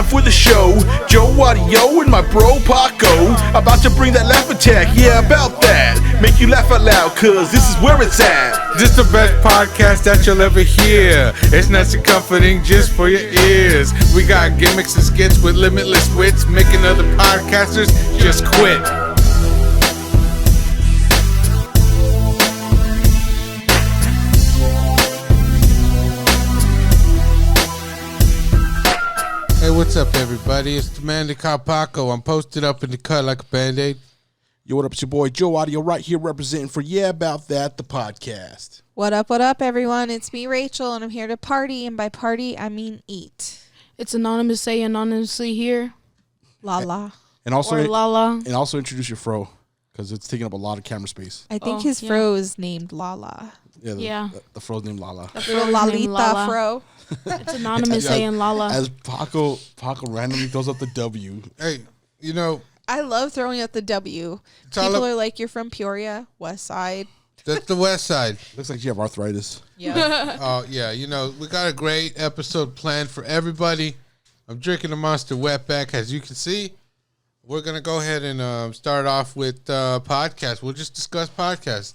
off with a show. Joe Audio and my bro Paco, about to bring that laugh attack, yeah, about that. Make you laugh out loud, cause this is where it's at. This the best podcast that you'll ever hear. It's nice and comforting just for your ears. We got gimmicks and skits with limitless wits, making other podcasters just quit. Hey, what's up, everybody? It's the man, the cop Paco. I'm posted up in the cut like a Band-Aid. Yo, what up, it's your boy Joe Audio right here representing for Yeah About That, the podcast. What up, everyone? It's me, Rachel, and I'm here to party, and by party, I mean eat. It's Anonymous say anonymously here. La. And also, Or Lala. And also introduce your fro, because it's taking up a lot of camera space. I think his fro is named Lala. Yeah, the fro's named Lala. The fro's named Lalita Lala. fro. It's Anonymous saying Lala. As Paco randomly throws up the W. Hey, you know, I love throwing out the W. People are like, you're from Peoria, West Side. that's the West Side. Looks like you have arthritis. Yeah. Oh, yeah, you know, we got a great episode planned for everybody. I'm drinking a Monster Wetback, as you can see. We're going to go ahead and start off with podcasts. We'll just discuss podcasts.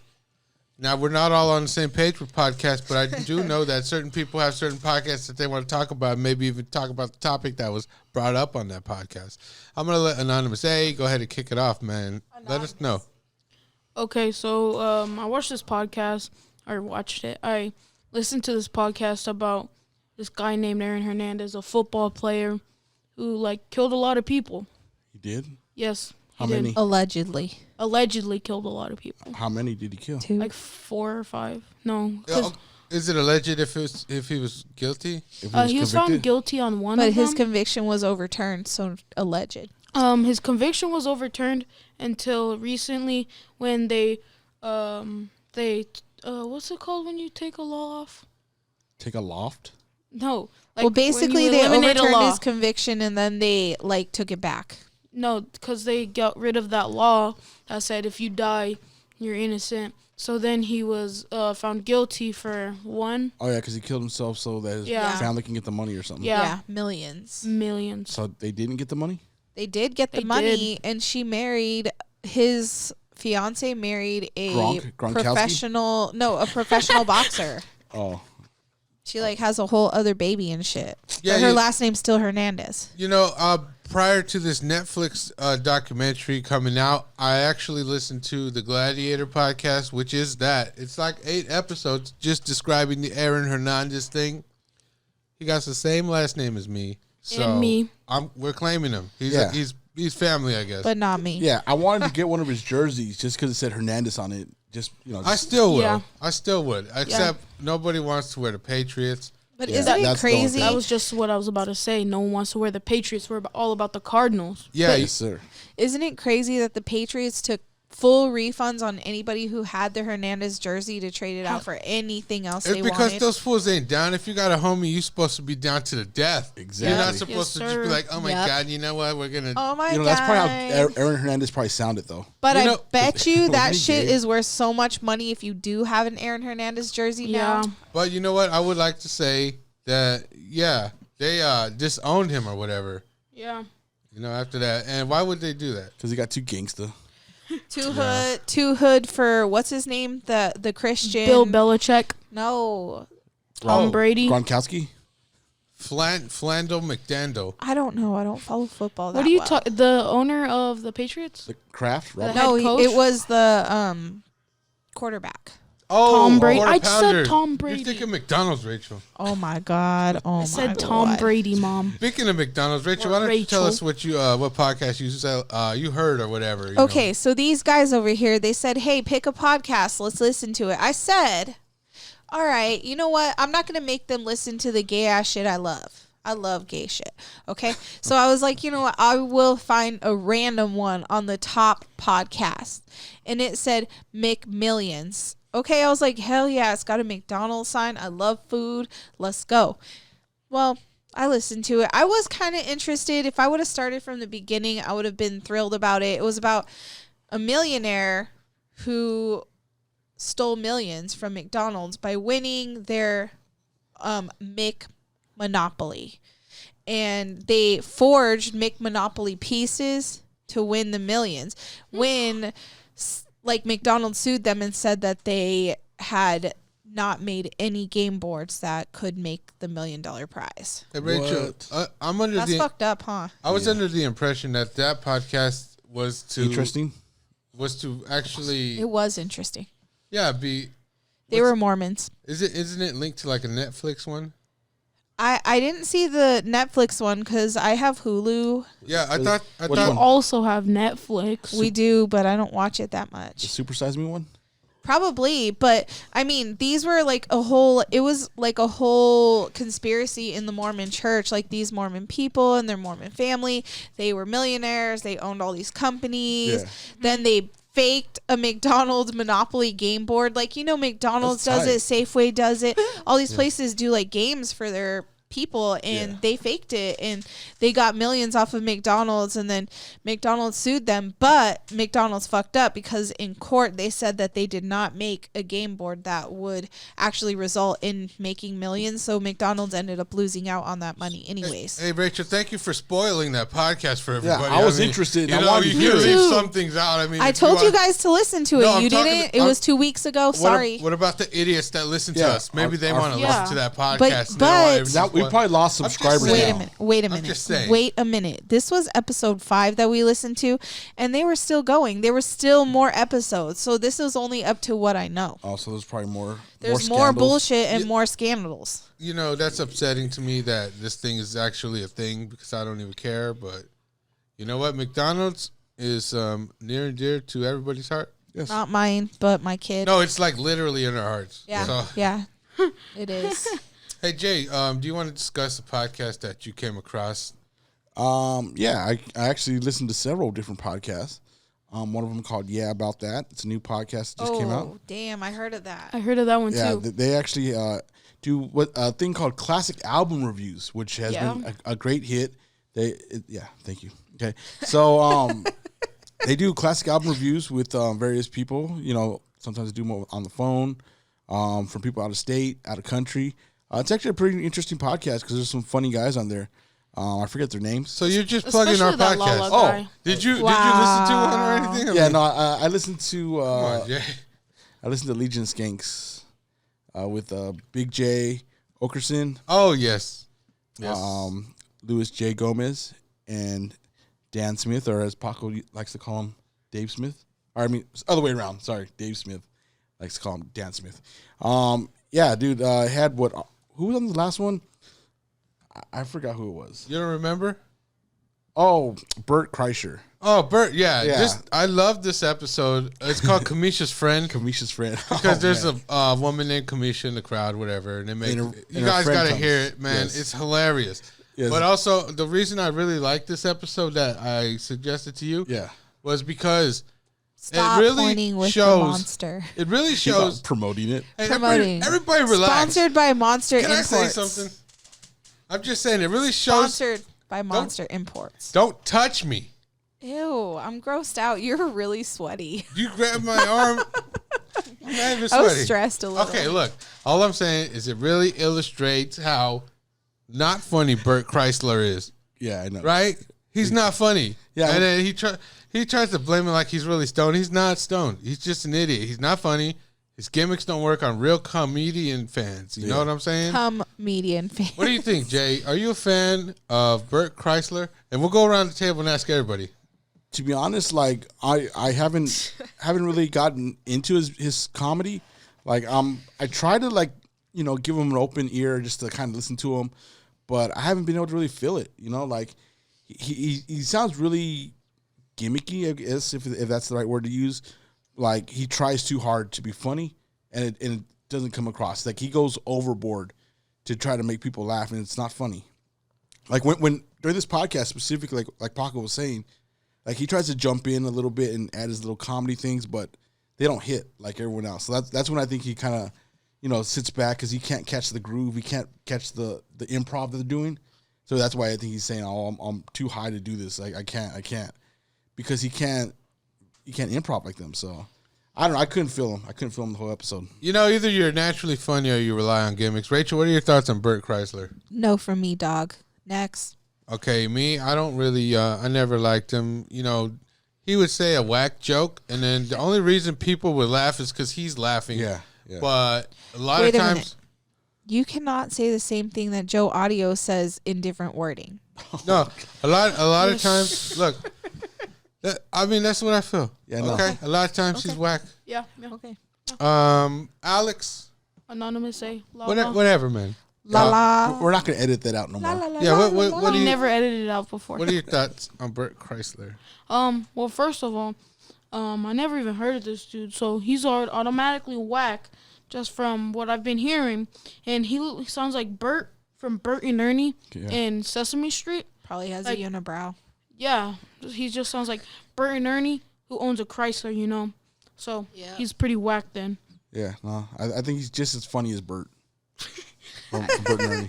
Now, we're not all on the same page with podcasts, but I do know that certain people have certain podcasts that they want to talk about, maybe even talk about the topic that was brought up on that podcast. I'm going to let Anonymous A go ahead and kick it off, man. Let us know. Okay, so I watched this podcast, or watched it. I listened to this podcast about this guy named Aaron Hernandez, a football player who, like, killed a lot of people. He did? Yes. How many? Allegedly. Allegedly killed a lot of people. How many did he kill? 2. Like 4 or 5. No. 'Cause, Is it alleged if he was guilty? If he was found guilty on one But of his them. conviction was overturned, so alleged. His conviction was overturned until recently when they what's it called when you take a law off? Take a loft? No. Well, basically, they eliminate a overturned law. his conviction, and then they, took it back. No, because they got rid of that law that said if you die, you're innocent. So then he was found guilty for one. Oh, yeah, because he killed himself so that his family can get the money or something. Yeah. Millions. So they didn't get the money? They did get the They money, did. and she married his fiance. Married a Gronkowski? a professional boxer. Oh. She has a whole other baby and shit. Yeah, But her last name's still Hernandez. You know, prior to this Netflix documentary coming out, I actually listened to the Gladiator podcast, which is that. It's like 8 episodes just describing the Aaron Hernandez thing. He got the same last name as me. So And me. We're claiming him. He's family, I guess. But not me. Yeah, I wanted to get one of his jerseys just because it said Hernandez on it. I still will. Yeah. I still would. Except nobody wants to wear the Patriots. But Yeah, isn't it that's the only crazy? thing. That was just what I was about to say. No one wants to wear the Patriots. We're all about the Cardinals. Yeah, Yes, sir. Isn't it crazy that the Patriots took full refunds on anybody who had the Hernandez jersey to trade it out for anything else it's they because wanted? those fools ain't down. If you got a homie, you're supposed to be down to the death. Exactly. You're not supposed to just be sir. like, oh my Yep. God, you know what? We're going to. Oh my god! That's probably how Aaron Hernandez probably sounded, though. But You I know- bet you that Wasn't he shit gay? is worth so much money if you do have an Aaron Hernandez jersey Yeah. now. But you know what? I would like to say that, they disowned him or whatever, Yeah. after that. And why would they do that? Because he got too gangsta. Too hood for what's his name? The Christian Bill Belichick. No, Tom Brady. Gronkowski? Flandel McDaniel. I don't know. I don't follow football. What that are you well. talking? The owner of the Patriots? The Kraft? Robert? No, head coach? it was the quarterback. Oh, Tom Brady. quarter I just said pounder. Tom Brady. You're thinking McDonald's, Rachel. Oh my god! Oh I my said god! Tom Brady, Mom. Speaking of McDonald's, Rachel, why don't you tell us what podcast you heard or whatever? you Okay, know? so these guys over here, they said, "Hey, pick a podcast. Let's listen to it." I said, "All right, you know what? I'm not gonna make them listen to the gay ass shit I love. I love gay shit." Okay, so I was like, you know what? I will find a random one on the top podcast, and it said McMillions. Okay, I was like, hell yeah, it's got a McDonald's sign. I love food. Let's go. Well, I listened to it. I was kind of interested. If I would have started from the beginning, I would have been thrilled about it. It was about a millionaire who stole millions from McDonald's by winning their Mc Monopoly. and they forged McMonopoly pieces to win the millions. When like McDonald's sued them and said that they had not made any game boards that could make the $1 million prize. Hey, Rachel, I'm under That's fucked up, huh? I was under the impression that podcast was to Interesting. Was to actually It was interesting. be. They were Mormons. Isn't it linked to like a Netflix one? I didn't see the Netflix one because I have Hulu. Yeah, I thought. You also have Netflix. We do, but I don't watch it that much. The Super Size Me one? Probably, but I mean, these were like it was like a whole conspiracy in the Mormon church. Like these Mormon people and their Mormon family, they were millionaires. They owned all these companies. Yeah. Then they faked a McDonald's Monopoly game board. Like, McDonald's That's does it, Safeway does it. All these places do like games for their people, and they faked it, and they got millions off of McDonald's, and then McDonald's sued them, but McDonald's fucked up because in court they said that they did not make a game board that would actually result in making millions, so McDonald's ended up losing out on that money anyways. Hey, Rachel, thank you for spoiling that podcast for everybody. Yeah, I was interested. You I know, wanted to you hear can it. leave Dude, some things out. I mean, I told you guys to listen to it. No, I'm You talking didn't? to- It was 2 weeks ago. Sorry. What about the idiots that listen to Yeah, us? Maybe they our- want to Yeah. listen to that podcast. But- and they don't want everything Now, we spoiled. probably lost I'm just subscribers saying. Wait a now. minute. Wait a I'm minute. just saying. Wait a minute. This was episode 5 that we listened to, and they were still going. There were still more episodes. So this is only up to what I know. Oh, so there's probably more. There's more scandals. bullshit and more scandals. You know, that's upsetting to me that this thing is actually a thing because I don't even care. But you know what? McDonald's is near and dear to everybody's heart. Yes. Not mine, but my kid. No, it's like literally in our hearts. Yeah. So, Yeah. It is. hey, Jay, do you want to discuss the podcast that you came across? Yeah, I actually listened to several different podcasts. One of them called Yeah About That. It's a new podcast that just came out. Oh, damn. I heard of that. I heard of that one Yeah, too. they actually do a thing called classic album reviews, which has been a great hit. Thank you. Okay, so they do classic album reviews with various people. Sometimes they do more on the phone from people out of state, out of country. It's actually a pretty interesting podcast because there's some funny guys on there. I forget their names. So you're just plugging our Especially that podcast. Lala guy. Did you listen to one or anything? I Yeah, mean, no, I listened to come on, Jay. I listened to Legion Skanks with Big J Okerson, Oh yes, yes. Louis J Gomez, and Dan Smith, or as Paco likes to call him, Dave Smith. Or I mean, other way around. Sorry, Dave Smith likes to call him Dan Smith. Yeah, dude, had what? Who was on the last one? I forgot who it was. You don't remember? Oh, Bert Chrysler, Oh, Bert. Yeah, Yeah. I love this episode. It's called Kamisha's Friend Kamisha's friend. because there's man. a woman named Kamisha in the crowd, whatever, and they make And you her guys friend got to comes. hear it, man. Yes. It's hilarious. Yes. But also, the reason I really like this episode that I suggested to you Yeah, was because Stop really pointing with shows- the monster. it really she's not shows. promoting it. Hey, Promoting. everybody relax. Sponsored by Monster Can I Imports. say something? I'm just saying, it really shows. Sponsored by Monster Imports. Don't touch me. Ew, I'm grossed out. You're really sweaty. You grabbed my arm. I'm not even I was sweaty. stressed a little. Okay, look. All I'm saying is it really illustrates how not funny Bert Chrysler is, Yeah, I know. right? He's not funny. Yeah. And then he tries to blame it like he's really stoned. He's not stoned. He's just an idiot. He's not funny. His gimmicks don't work on real comedian fans. You know what I'm saying? Median fan. What do you think, Jay? Are you a fan of Bert Chrysler? And we'll go around the table and ask everybody. To be honest, like I haven't really gotten into his comedy. Like I try to give him an open ear just to kind of listen to him, but I haven't been able to really feel it. Like he sounds really gimmicky, I guess if that's the right word to use. Like he tries too hard to be funny, and it doesn't come across. Like he goes overboard to try to make people laugh, and it's not funny. Like when during this podcast specifically, like Paco was saying, like he tries to jump in a little bit and add his little comedy things, but they don't hit like everyone else. So that's when I think he kind of sits back because he can't catch the groove, he can't catch the improv that they're doing. So that's why I think he's saying, "Oh, I'm too high to do this. Like I can't," because he can't improv like them. So I don't know. I couldn't feel him. The whole episode. You know, either you're naturally funny or you rely on gimmicks. Rachel, what are your thoughts on Bert Chrysler? No from me, dog. Next. Okay, me, I don't really, I never liked him. You know, he would say a whack joke, and then the only reason people would laugh is because he's laughing. Yeah. But a lot Wait of a minute. times, You cannot say the same thing that Joe Audio says in different wording. no, a lot of times, look, I mean, that's what I feel. Yeah, no. Okay, a lot of times he's whack. Yeah. Okay. Alex, Anonymous say. La, whatever, man. La la. We're not gonna edit that out no La, more. la, la, Yeah, la, what la, do He you never edited it out before. What are your thoughts on Bert Chrysler? Well, first of all, I never even heard of this dude, so he's automatically whack just from what I've been hearing. And he sounds like Bert from Bert and Ernie in Sesame Street. Probably has Like- a unibrow. Yeah, he just sounds like Bert and Ernie who owns a Chrysler, you know. So he's pretty whack then. Yeah, no, I think he's just as funny as Bert. From Bert and Ernie.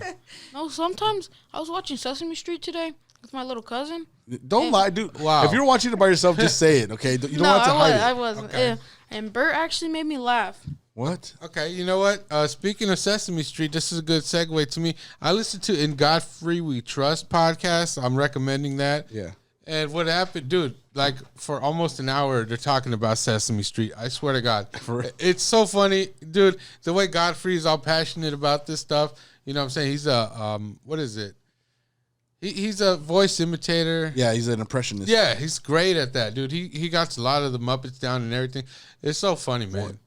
No, sometimes I was watching Sesame Street today with my little cousin. Don't lie, dude. Wow. If you're watching it by yourself, just say it, okay? You don't have to hide I it. wasn't. Okay. Yeah. And Bert actually made me laugh. What? Okay, you know what? Speaking of Sesame Street, this is a good segue to me. I listened to In Godfrey We Trust podcast. I'm recommending that. Yeah. And what happened, dude, like for almost an hour, they're talking about Sesame Street. I swear to God. It's so funny. Dude, the way Godfrey is all passionate about this stuff, you know what I'm saying? He's a, what is it? He's a voice imitator. Yeah, he's an impressionist. Yeah, he's great at that, dude. He got a lot of the Muppets down and everything. It's so funny, man.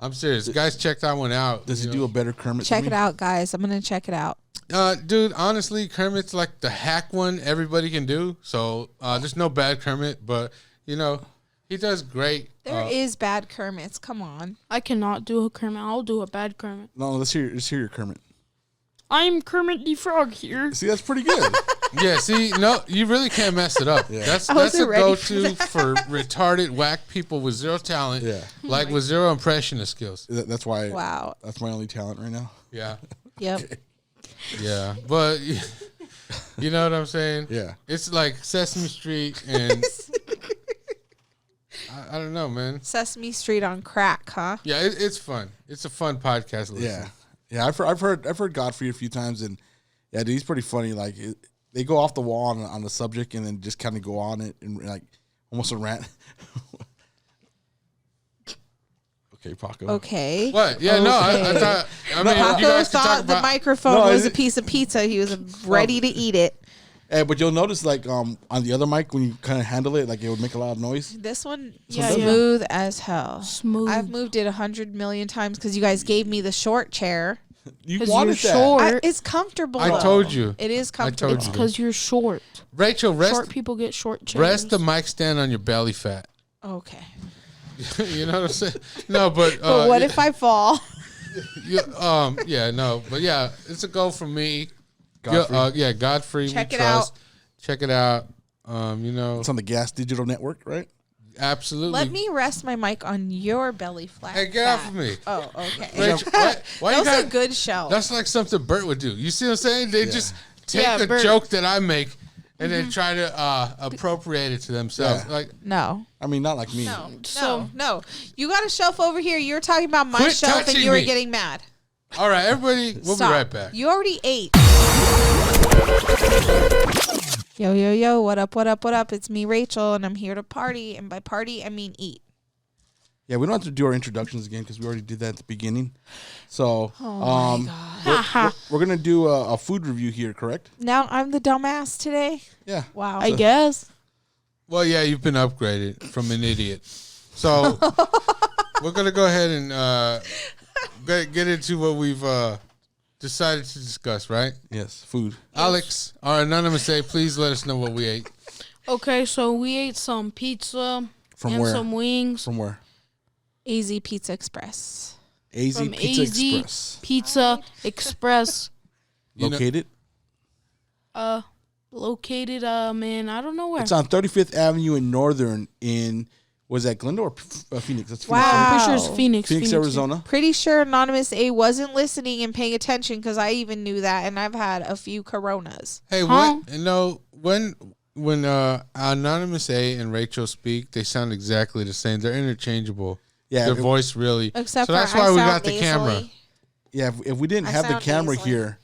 I'm serious. Guys, check that one out. Does he do a better Kermit Check than it me? out, guys. I'm going to check it out. Dude, honestly, Kermit's like the hack one everybody can do. So there's no bad Kermit, but, you know, he does great. There is bad Kermits. Come on. I cannot do a Kermit. I'll do a bad Kermit. No, let's hear your Kermit. I'm Kermit the Frog here. See, that's pretty good. Yeah, see, no, you really can't mess it up. Yeah. That's a wasn't ready go-to for retarded, whack people with zero talent, Yeah. like with zero impressionist skills. That's why. Wow. That's my only talent right now. Yeah, Yep. yeah, but you know what I'm saying? Yeah. It's like Sesame Street, and I don't know, man. Sesame Street on crack, huh? Yeah, it's fun. It's a fun podcast. To listen. Yeah. I've heard Godfrey a few times, and yeah, dude, he's pretty funny. Like they go off the wall on the subject, and then just kind of go on it and like almost a rant. Okay, Paco. Okay. What? Yeah, no, I Okay. thought. I mean, you Paco guys can talk thought the about. microphone No, was I- a piece of pizza. He was ready to eat it. Hey, but you'll notice like on the other mic when you kind of handle it, like it would make a lot of noise. This one, Yeah, smooth as hell. Smooth. I've moved it 100 million times because you guys gave me the short chair. You 'Cause wanted you're that. short. It's comfortable. I though. told you. It is I told comfortable. It's because you're short. Rachel, Short people get short chairs. rest the mic stand on your belly fat. Okay. You know what I'm saying? No, but But what if I fall? yeah, no, but yeah, it's a go for me. Godfrey. Yeah, Godfrey. Check we it trust. Check it out. You know, It's on the Gas Digital Network, right? absolutely. Let me rest my mic on your belly flat. Hey, get off of me. Oh, okay. Rachel, why That you was a got? good show. That's like something Bert would do. You see what I'm saying? They just take a Bert. joke that I make and then try to appropriate it to themselves. Yeah. Like, No. I mean, not like me. No. So- No. You got a shelf over here. You were talking about my Quit shelf and touching you were me. getting mad. all right, everybody, we'll Stop. be right back. You already ate. Yo, yo, yo. What up, what up, what up? It's me, Rachel, and I'm here to party. And by party, I mean eat. Yeah, we don't have to do our introductions again because we already did that at the beginning. So, Oh my God. we're gonna do a food review here, correct? Now I'm the dumbass today. Yeah. Wow. I guess. Well, yeah, you've been upgraded from an idiot. So we're gonna go ahead and get into what we've decided to discuss, right? Yes, food. Alex, our anonymous say, please let us know what we ate. Okay, so we ate some pizza From and where? some wings From where? AZ Pizza Express. AZ from Pizza AZ Express. Pizza Express. You know- Located? Located man, I don't know where. It's on 35th Avenue in Northern was that Glendale or Phoenix? That's Phoenix, Wow. right? I'm pretty sure it's Phoenix. Phoenix, Arizona. Pretty sure Anonymous A wasn't listening and paying attention because I even knew that, and I've had a few Coronas. Hey, Huh? when anonymous A and Rachel speak, they sound exactly the same. They're interchangeable. Yeah, Their if- voice really. Except so for that's I why we sound got the camera. nasally. Yeah, if we didn't I have the sound camera nasally. here,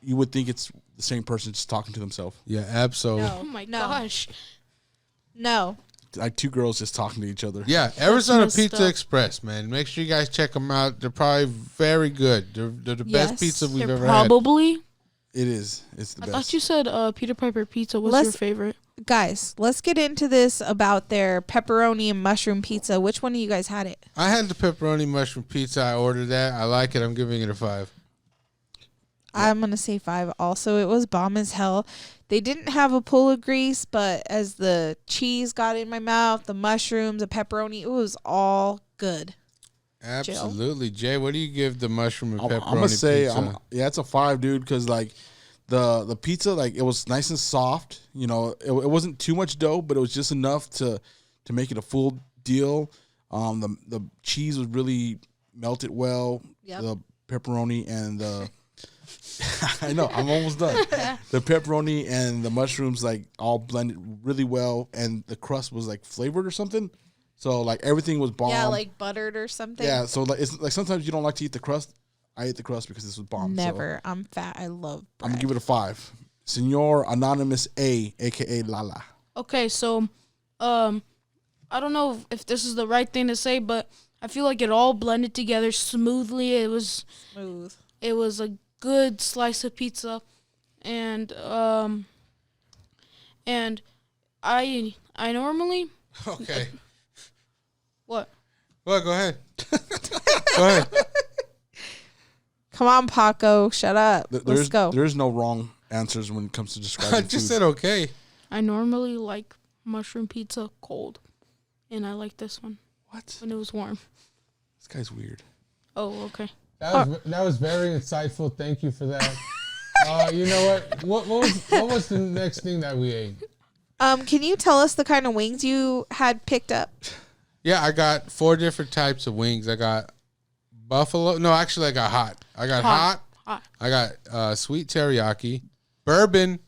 you would think it's the same person just talking to themselves. Yeah, absolutely. Oh my No. gosh. No. Like two girls just talking to each other. Yeah, Arizona messed Pizza up. Express, man. Make sure you guys check them out. They're probably very good. They're the Yes. best pizza we've They're ever had. probably. It is. It's the I best. thought you said Peter Piper pizza was Let's- your favorite. Guys, let's get into this about their pepperoni and mushroom pizza. Which one of you guys had it? I had the pepperoni mushroom pizza. I ordered that. I like it. I'm giving it a 5. I'm going to say 5 also. It was bomb as hell. They didn't have a pull of grease, but as the cheese got in my mouth, the mushrooms, the pepperoni, it was all good. Absolutely. Jay, what do you give the mushroom and I'm pepperoni gonna say, pizza? it's a 5, dude. Because like the pizza, like it was nice and soft. You know, it wasn't too much dough, but it was just enough to make it a full deal. The cheese was really melted well. Yep. The pepperoni and the I know I'm almost done. The pepperoni and the mushrooms like all blended really well, and the crust was like flavored or something. So like everything was bomb. Yeah, like buttered or something. Yeah, so like it's like sometimes you don't like to eat the crust. I ate the crust because this was bomb. so Never. I'm fat. I love I'm bread. gonna give it a 5. Senor Anonymous A, aka Lala. Okay, so I don't know if this is the right thing to say, but I feel like it all blended together smoothly. It was Smooth. a good slice of pizza, and I normally Okay. what? Well, go ahead. Go ahead. Come on, Paco. Shut up. Let's go. There's no wrong answers when it comes to describing I just food. said okay. I normally like mushroom pizza cold, and I like this one What? when it was warm. This guy's weird. Oh, okay. That was very insightful. Thank you for that. You know what? What was the next thing that we ate? Can you tell us the kind of wings you had picked up? Yeah, I got 4 different types of wings. I got buffalo. No, actually, I got hot. I got hot. Hot. I got sweet teriyaki, bourbon,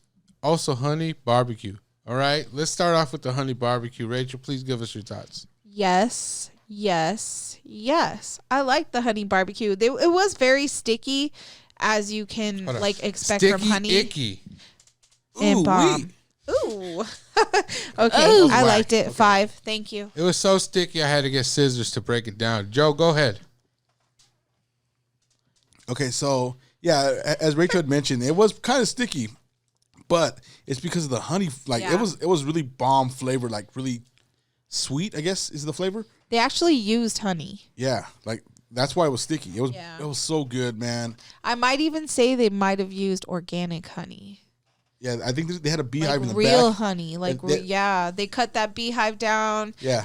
also honey barbecue. All right, let's start off with the honey barbecue. Rachel, please give us your thoughts. Yes. I like the honey barbecue. It was very sticky, as you can Hold on. like expect Sticky, from honey icky. and Ooh, bomb. wee. Ooh. Okay, Ooh. I Whack. liked it. 5. Thank you. It was so sticky, I had to get scissors to break it down. Joe, go ahead. Okay, so yeah, as Rachel had mentioned, it was kind of sticky, but it's because of the honey. Like Yeah. it was really bomb flavor, like really sweet. I guess is the flavor. They actually used honey. Yeah, like that's why it was sticky. It was Yeah. it was so good, man. I might even say they might have used organic honey. Yeah, I think they had a beehive Like in the real back. honey. Like, And they- yeah, they cut that beehive down. Yeah.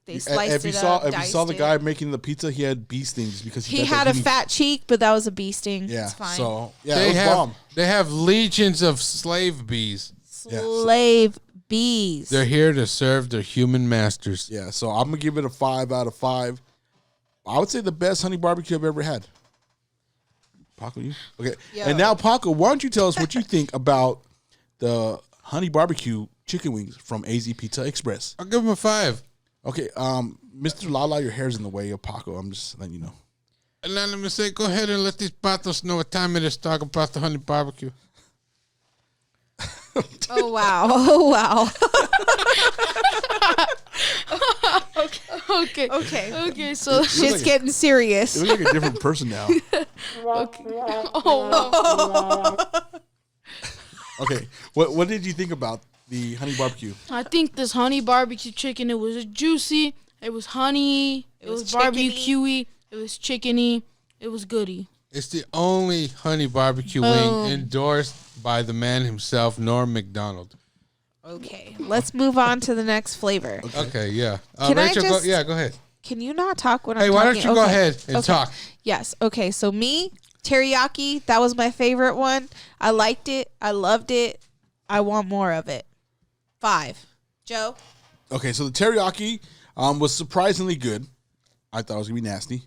They sliced If you it saw up, if you saw diced the it. guy making the pizza, he had bee stings because He got had that a heating- fat cheek, but that was a bee sting. Yeah, It's fine. so yeah, it was bomb. They have legions of slave bees. Yeah, Slave bees. They're here to serve their human masters. Yeah, so I'm gonna give it a 5 out of 5. I would say the best honey barbecue I've ever had. Paco, you okay? Yo. And now, Paco, why don't you tell us what you think about the honey barbecue chicken wings from AZ Pizza Express? I'll give them a 5. Okay, Mr. Lala, your hair's in the way of Paco. I'm just letting you know. And now let me say, go ahead and let these patos know what time it is. Talk about the honey barbecue. Oh wow! Oh wow! Okay. Okay. Okay. So Shit's like a- getting serious. You look like a different person now. Okay, what did you think about the honey barbecue? I think this honey barbecue chicken. It was juicy. It was honey. It was barbecuey. It was chickeny. It was goody. It's the only honey barbecue wing endorsed by the man himself, Norm McDonald. Okay, let's move on to the next flavor. Okay, yeah. Can I Rachel, just- go ahead. Can you not talk when Hey, I'm why talking? don't you go Okay. ahead and Okay. talk? Yes. Okay. So me, teriyaki, that was my favorite one. I liked it. I loved it. I want more of it. 5. Joe? Okay, so the teriyaki was surprisingly good. I thought it was gonna be nasty.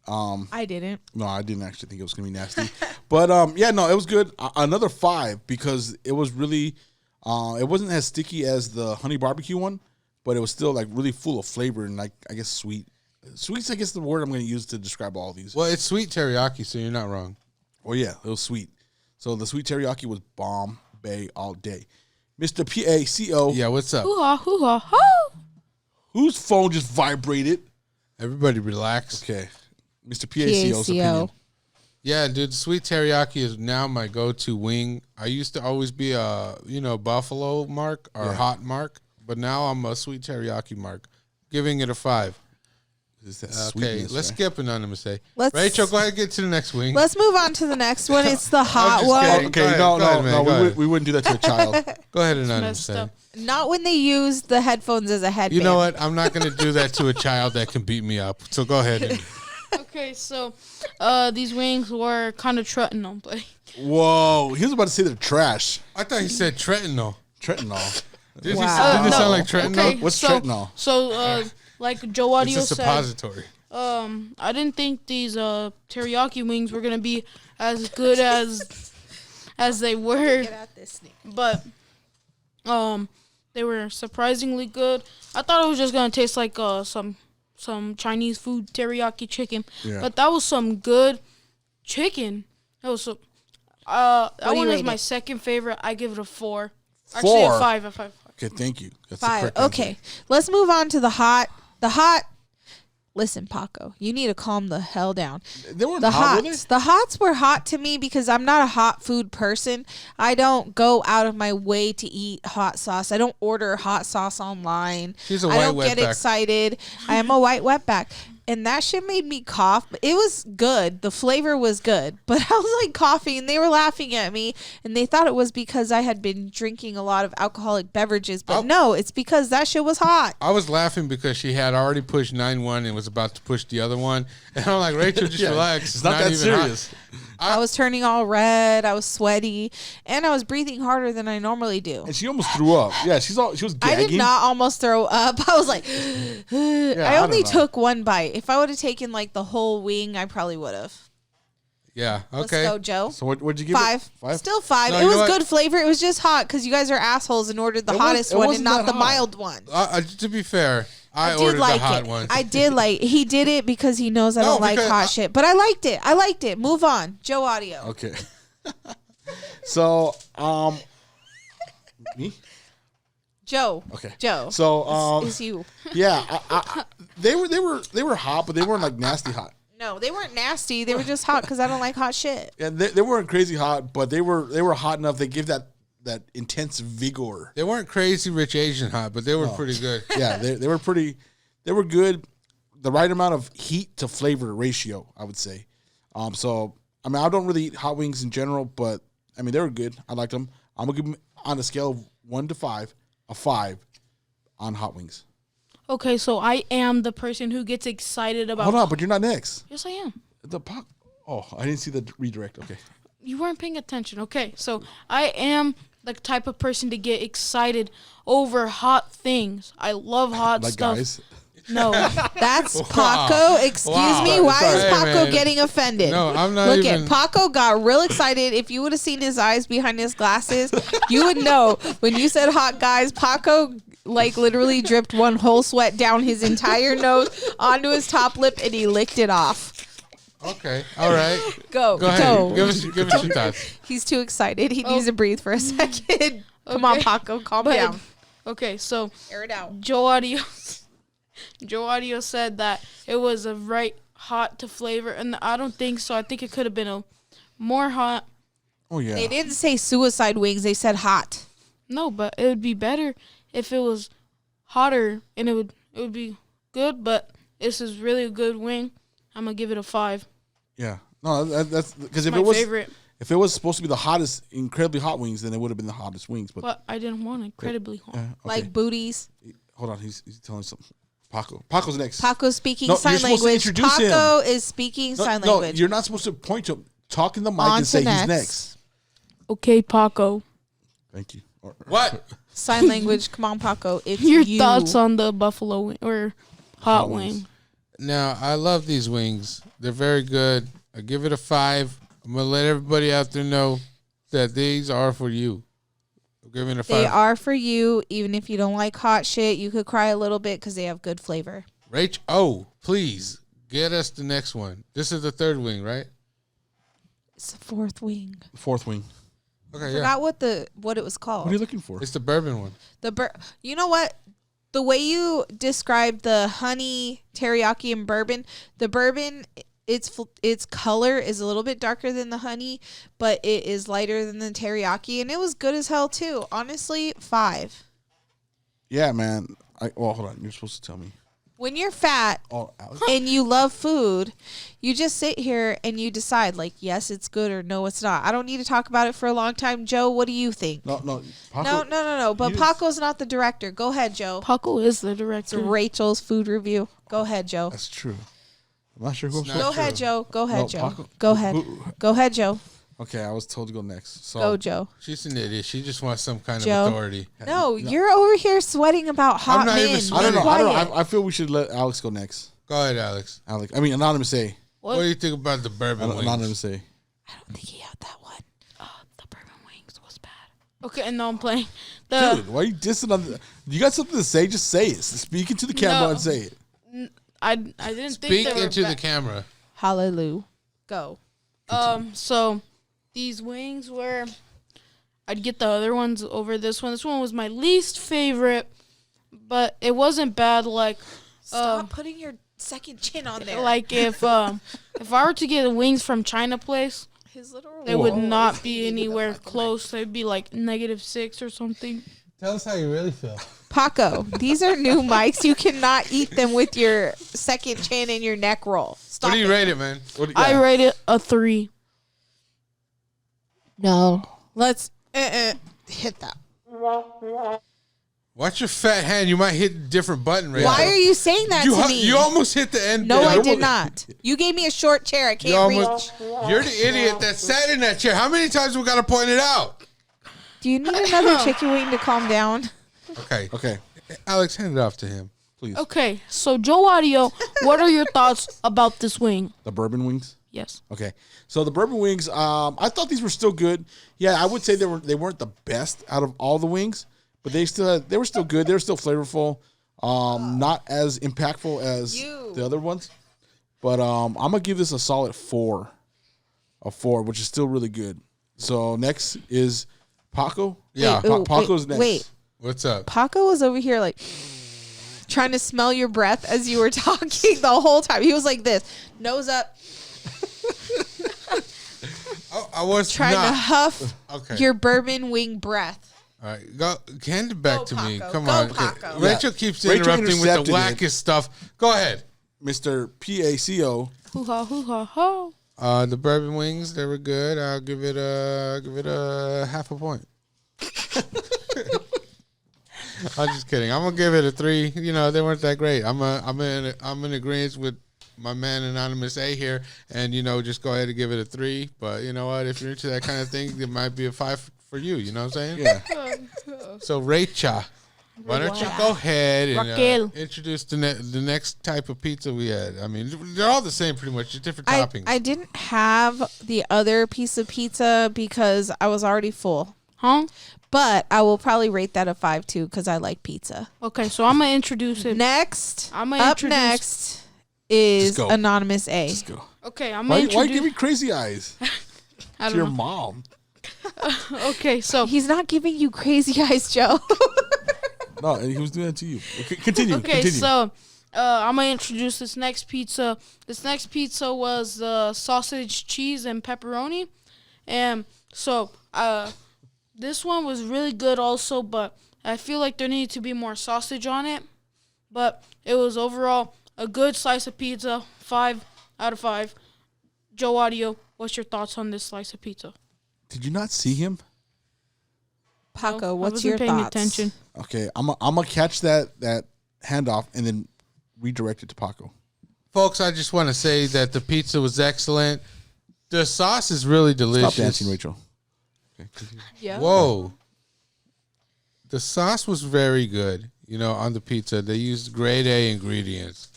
I didn't. No, I didn't actually think it was gonna be nasty, but yeah, no, it was good. Another 5 because it was really, it wasn't as sticky as the honey barbecue one, but it was still like really full of flavor and like I guess sweet. Sweet's I guess the word I'm gonna use to describe all these. Well, it's sweet teriyaki, so you're not wrong. Well, yeah, it was sweet. So the sweet teriyaki was bomb bay all day. Mr. PACO, Yeah, what's up? Hoo-ha, hoo-ha, ho! whose phone just vibrated? Everybody relax. Okay. Mr. PACO's opinion. Yeah, dude, sweet teriyaki is now my go-to wing. I used to always be a, buffalo mark or hot mark, but now I'm a sweet teriyaki mark, giving it a 5. Is that Okay, sweetness, let's right? skip Anonymous. Let's- Rachel, go ahead and get to the next wing. Let's move on to the next one. It's the hot just one. kidding. Okay, Go ahead, no, go ahead, man, go ahead. we wouldn't do that to a child. Go ahead, Anonymous. Messed up. Not when they use the headphones as a headband. You know what? I'm not going to do that to a child that can beat me up. So go ahead. Okay, so these wings were kind of tretinoin, but Whoa, he was about to say they're trash. I thought he said tretinoin. Tretinoin. Did Wow. it No. sound like tretinoin? okay. What's so, tretinoin? So, like Joe Audio It's a said, suppository. I didn't think these teriyaki wings were gonna be as good as they were, Get out this snake. but they were surprisingly good. I thought it was just gonna taste like some Chinese food teriyaki chicken, Yeah. but that was some good chicken. That was some. That do you one is rate my it? second favorite. I give it a 4. Actually, a 4? 5. A 5. Okay, thank you. That's the 5. correct answer. Okay, let's move on to the hot. The hot. Listen, Paco, you need to calm the hell down. They weren't The hot, were hots. The hots were hot to me because I'm not a hot food person. I don't go out of my way to eat hot sauce. I don't order hot sauce online. She's a I white don't get wetback. excited. I am a white wetback. And that shit made me cough. But it was good. The flavor was good. But I was like coughing and they were laughing at me. And they thought it was because I had been drinking a lot of alcoholic beverages. But no, it's because that shit was hot. I was laughing because she had already pushed 9-1 and was about to push the other one. And I'm like, Rachel, just Yeah, relax. it's not that even hot. serious. I was turning all red. I was sweaty. And I was breathing harder than I normally do. And she almost threw up. Yeah, she was I gagging. did not almost throw up. I was like, I I only don't know. took one bite. If I would have taken like the whole wing, I probably would have. Yeah, Let's okay. go, Joe. So what'd you give 5. it? 5? Still 5. No, it you was know what? good flavor. It was just hot because you guys are assholes and ordered the hottest it one and wasn't not that the hot. mild one. To be fair, I did ordered like the hot it. one. I did like. He did it because he knows I No, don't like because hot shit. But I liked it. I liked it. Move on. Joe Audio. Okay. So, me? Joe. Okay. Joe. So, It's you. yeah, they were hot, but they weren't like nasty hot. No, they weren't nasty. They were just hot because I don't like hot shit. And they weren't crazy hot, but they were hot enough. They give that intense vigor. They weren't crazy rich Asian hot, but they were pretty good. Yeah, they were pretty. They were good. The right amount of heat to flavor ratio, I would say. So I mean, I don't really eat hot wings in general, but I mean they were good. I liked them. I'm gonna give them on a scale of 1 to 5, a 5 on hot wings. Okay, so I am the person who gets excited about. Hold on, but you're not next. Yes, I am. Oh, I didn't see the redirect. Okay. You weren't paying attention. Okay, so I am the type of person to get excited over hot things. I love hot Like stuff. guys. No, That's Paco. Excuse Wow. me. Why Sorry. is Hey, Paco man. getting offended? No, I'm not Look even- at Paco got real excited. If you would have seen his eyes behind his glasses, you would know when you said hot guys, Paco like literally dripped one whole sweat down his entire nose onto his top lip and he licked it off. Okay, all right. Go. Go ahead. Give us your thoughts. He's too excited. He needs to breathe for a second. Come on, Okay. Paco. Calm but down. okay, so Air it out. Joe Audio said that it was a right hot to flavor, and I don't think so. I think it could have been a more hot. Oh yeah. They didn't say suicide wings. They said hot. No, but it would be better if it was hotter, and it would be good. But this is really a good wing. I'm gonna give it a 5. Yeah. No, that's because if My it was favorite, if it was supposed to be the hottest, incredibly hot wings, then it would have been the hottest wings. But but I didn't want incredibly hot. okay. Like booties. Hold on, he's telling something. Paco's next. Paco's speaking No, sign you're supposed to language. introduce Paco is speaking no, sign no, language. you're not supposed to point to him. Talk in the mic On and to say next. he's next. Okay, Paco. Thank you. What? Sign language. Come on, Paco. It's Your you. thoughts on the buffalo wing or hot wing? Now, I love these wings. They're very good. I give it a 5. I'm going to let everybody out there know that these are for you. I'm giving it a 5. They are for you. Even if you don't like hot shit, you could cry a little bit because they have good flavor. Rach, please, get us the next one. This is the third wing, right? It's the fourth wing. Fourth wing. Okay, Forgot what it was called. What are you looking for? It's the bourbon one. You know what? The way you described the honey teriyaki and bourbon, the bourbon, its color is a little bit darker than the honey, but it is lighter than the teriyaki, and it was good as hell too. Honestly, 5. Yeah, man. Hold on. You're supposed to tell me. When you're fat Alex? and you love food, you just sit here and you decide, like, yes, it's good or no, it's not. I don't need to talk about it for a long time. Joe, what do you think? No. Paco, no. But Paco's not the director. Go ahead, Joe. Paco is the It's director. Rachel's food review. Go ahead, Joe. That's true. I'm not sure who I'm It's supposed Go not ahead, true. Joe. Go ahead, No, Joe. Paco- Go ahead. Go ahead, Joe. Okay, I was told to go next. So Go, Joe. She's an idiot. She just wants some kind Joe. of authority. No, you're over here sweating about hot not even men. sweating. Be I don't know. quiet. I feel we should let Alex go next. Go ahead, Alex. Anonymous A. What do you think about the bourbon wings? Anonymous A. I don't think he had that one. The bourbon wings was bad. Okay, and now I'm playing. The Dude, why are you dissing on the... You got something to say? Just say it. Speak into the camera No. and say it. I didn't think Speak they were into the bad. camera. Hallelujah. Go. So these wings were, I'd get the other ones over this one. This one was my least favorite, but it wasn't bad. Like, Stop putting your second chin on there. like if I were to get wings from China Place, his literal. they would not be anywhere close. They'd be like -6 or something. Tell us how you really feel. Paco, these are new mics. You cannot eat them with your second chin and your neck roll. Stop. What do you rate it, man? I rate it a 3. No. Let's hit that. Watch your fat hand. You might hit a different button right Why now. are you saying that to me? You almost hit the end. No, button. I did not. You gave me a short chair. I You can't reach. almost, you're the idiot that sat in that chair. How many times we got to point it out? Do you need another chicken wing to calm down? Okay. Alex, hand it off to him. Please. Okay, so Joe Audio, what are your thoughts about this wing? The bourbon wings? Yes. Okay. So the bourbon wings, I thought these were still good. Yeah, I would say they weren't the best out of all the wings, but they were still good. They were still flavorful. Not as impactful as the other ones. But I'm gonna give this a solid 4. A 4, which is still really good. So next is Paco. Yeah. Paco's next. Wait. What's up? Paco was over here like trying to smell your breath as you were talking the whole time. He was like this, nose up, I was trying to huff Okay. your bourbon wing breath. All right, go hand it back Go, to me. Paco. Come Go, on. Paco. Rachel keeps Rachel interrupting with the intercepted it. wackest stuff. Go ahead. Mr. Paco. Hoo ha hoo ha ha. The bourbon wings, they were good. I'll give it a half a point. I'm just kidding. I'm gonna give it a 3. You know, they weren't that great. I'm in agreement with my man Anonymous A here, and just go ahead and give it a 3. But you know what? If you're into that kind of thing, it might be a 5 for you. You know what I'm saying? Yeah. So Rachel, why don't you go ahead and Raquel. introduce the next type of pizza we had? I mean, they're all the same pretty much, just different toppings. I didn't have the other piece of pizza because I was already full. Huh? But I will probably rate that a 5 too because I like pizza. Okay, so I'm gonna introduce it. Next, I'm gonna up introduce- next is Just go. Anonymous A. Let's go. Okay, I'm Why gonna you introduce. give me crazy eyes? I It's don't your know. mom. Okay, so He's not giving you crazy eyes, Joe. No, he was doing that to you. Okay, continue. okay, continue. so I'm gonna introduce this next pizza. This next pizza was sausage, cheese, and pepperoni, and so this one was really good also. But I feel like there needed to be more sausage on it. But it was overall a good slice of pizza. 5 out of 5. Joe Audio, what's your thoughts on this slice of pizza? Did you not see him? Paco, I what's wasn't your paying thoughts? attention. Okay, I'm gonna catch that handoff and then redirect it to Paco. Folks, I just want to say that the pizza was excellent. The sauce is really delicious. Stop dancing, Rachel. Okay, continue. Yeah. Whoa. The sauce was very good, on the pizza. They used grade A ingredients.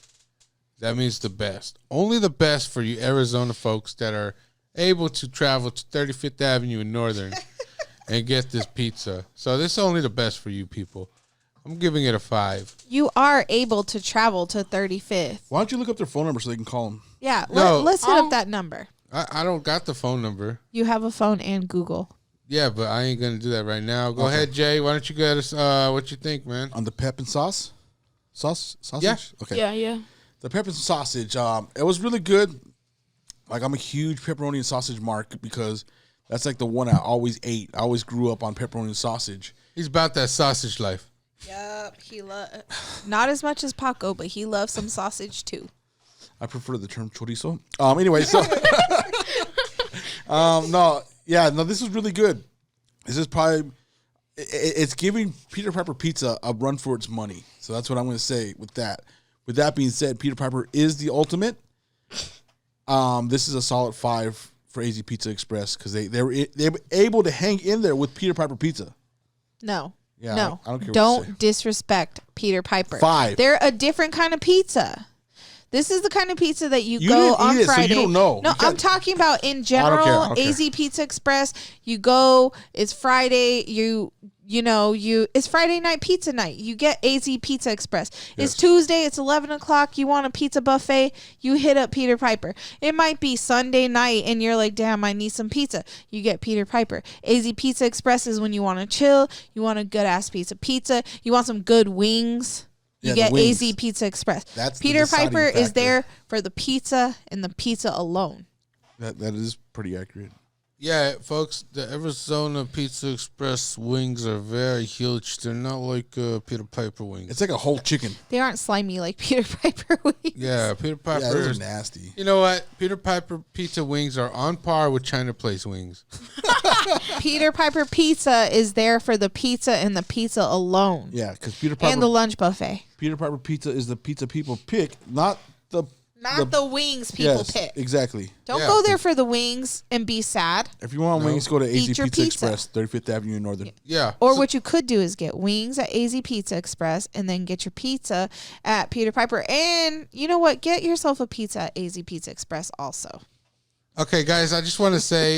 That means the best. Only the best for you Arizona folks that are able to travel to 35th Avenue in Northern and get this pizza. So this is only the best for you people. I'm giving it a 5. You are able to travel to 35th. Why don't you look up their phone number so they can call them? Yeah, No. let's hit up that number. I don't got the phone number. You have a phone and Google. Yeah, but I ain't gonna do that right now. Go ahead, Jay. Why don't you get us what you think, man? On the pep and sausage? Yeah. Okay. Yeah. The pepper and sausage, it was really good. Like, I'm a huge pepperoni and sausage mark because that's like the one I always ate. I always grew up on pepperoni and sausage. He's about that sausage life. Yep, he not as much as Paco, but he loves some sausage too. I prefer the term chorizo. Anyway, so no, this is really good. This is probably it's giving Peter Piper Pizza a run for its money. So that's what I'm going to say with that. With that being said, Peter Piper is the ultimate. This is a solid 5 for AZ Pizza Express because they were able to hang in there with Peter Piper Pizza. No. Yeah, No. I don't care what you say. Don't disrespect Peter Piper. 5. They're a different kind of pizza. This is the kind of pizza that you go didn't on eat it, so Friday. you don't know. No, You I'm can't- talking about in I general. don't care. AZ Pizza Express. You go. It's Friday. It's Friday night pizza night. You get AZ Pizza Express. It's Yes. Tuesday. It's 11 o'clock. You want a pizza buffet. You hit up Peter Piper. It might be Sunday night and you're like, damn, I need some pizza. You get Peter Piper. AZ Pizza Express is when you want to chill. You want a good ass piece of pizza. You want some good wings. You Yeah, get the wings. AZ Pizza Express. That's the Peter deciding Piper is factor. there for the pizza and the pizza alone. That is pretty accurate. Yeah, folks, the Arizona Pizza Express wings are very huge. They're not like Peter Piper wings. It's like a whole chicken. They aren't slimy like Peter Piper wings. Yeah, Peter Piper Yeah, those is are nasty. You know what? Peter Piper pizza wings are on par with China Place wings. Peter Piper Pizza is there for the pizza and the pizza alone. Yeah, because Peter Piper And the lunch buffet. Peter Piper Pizza is the pizza people pick, not the Not the wings people yes, pick. exactly. Don't Yeah. go there for the wings and be sad. If you want wings, go to AZ Eat Pizza, your pizza. Express, 35th Avenue in Northern. Yeah. Or what you could do is get wings at AZ Pizza Express and then get your pizza at Peter Piper. And you know what? Get yourself a pizza at AZ Pizza Express also. Okay, guys, I just want to say,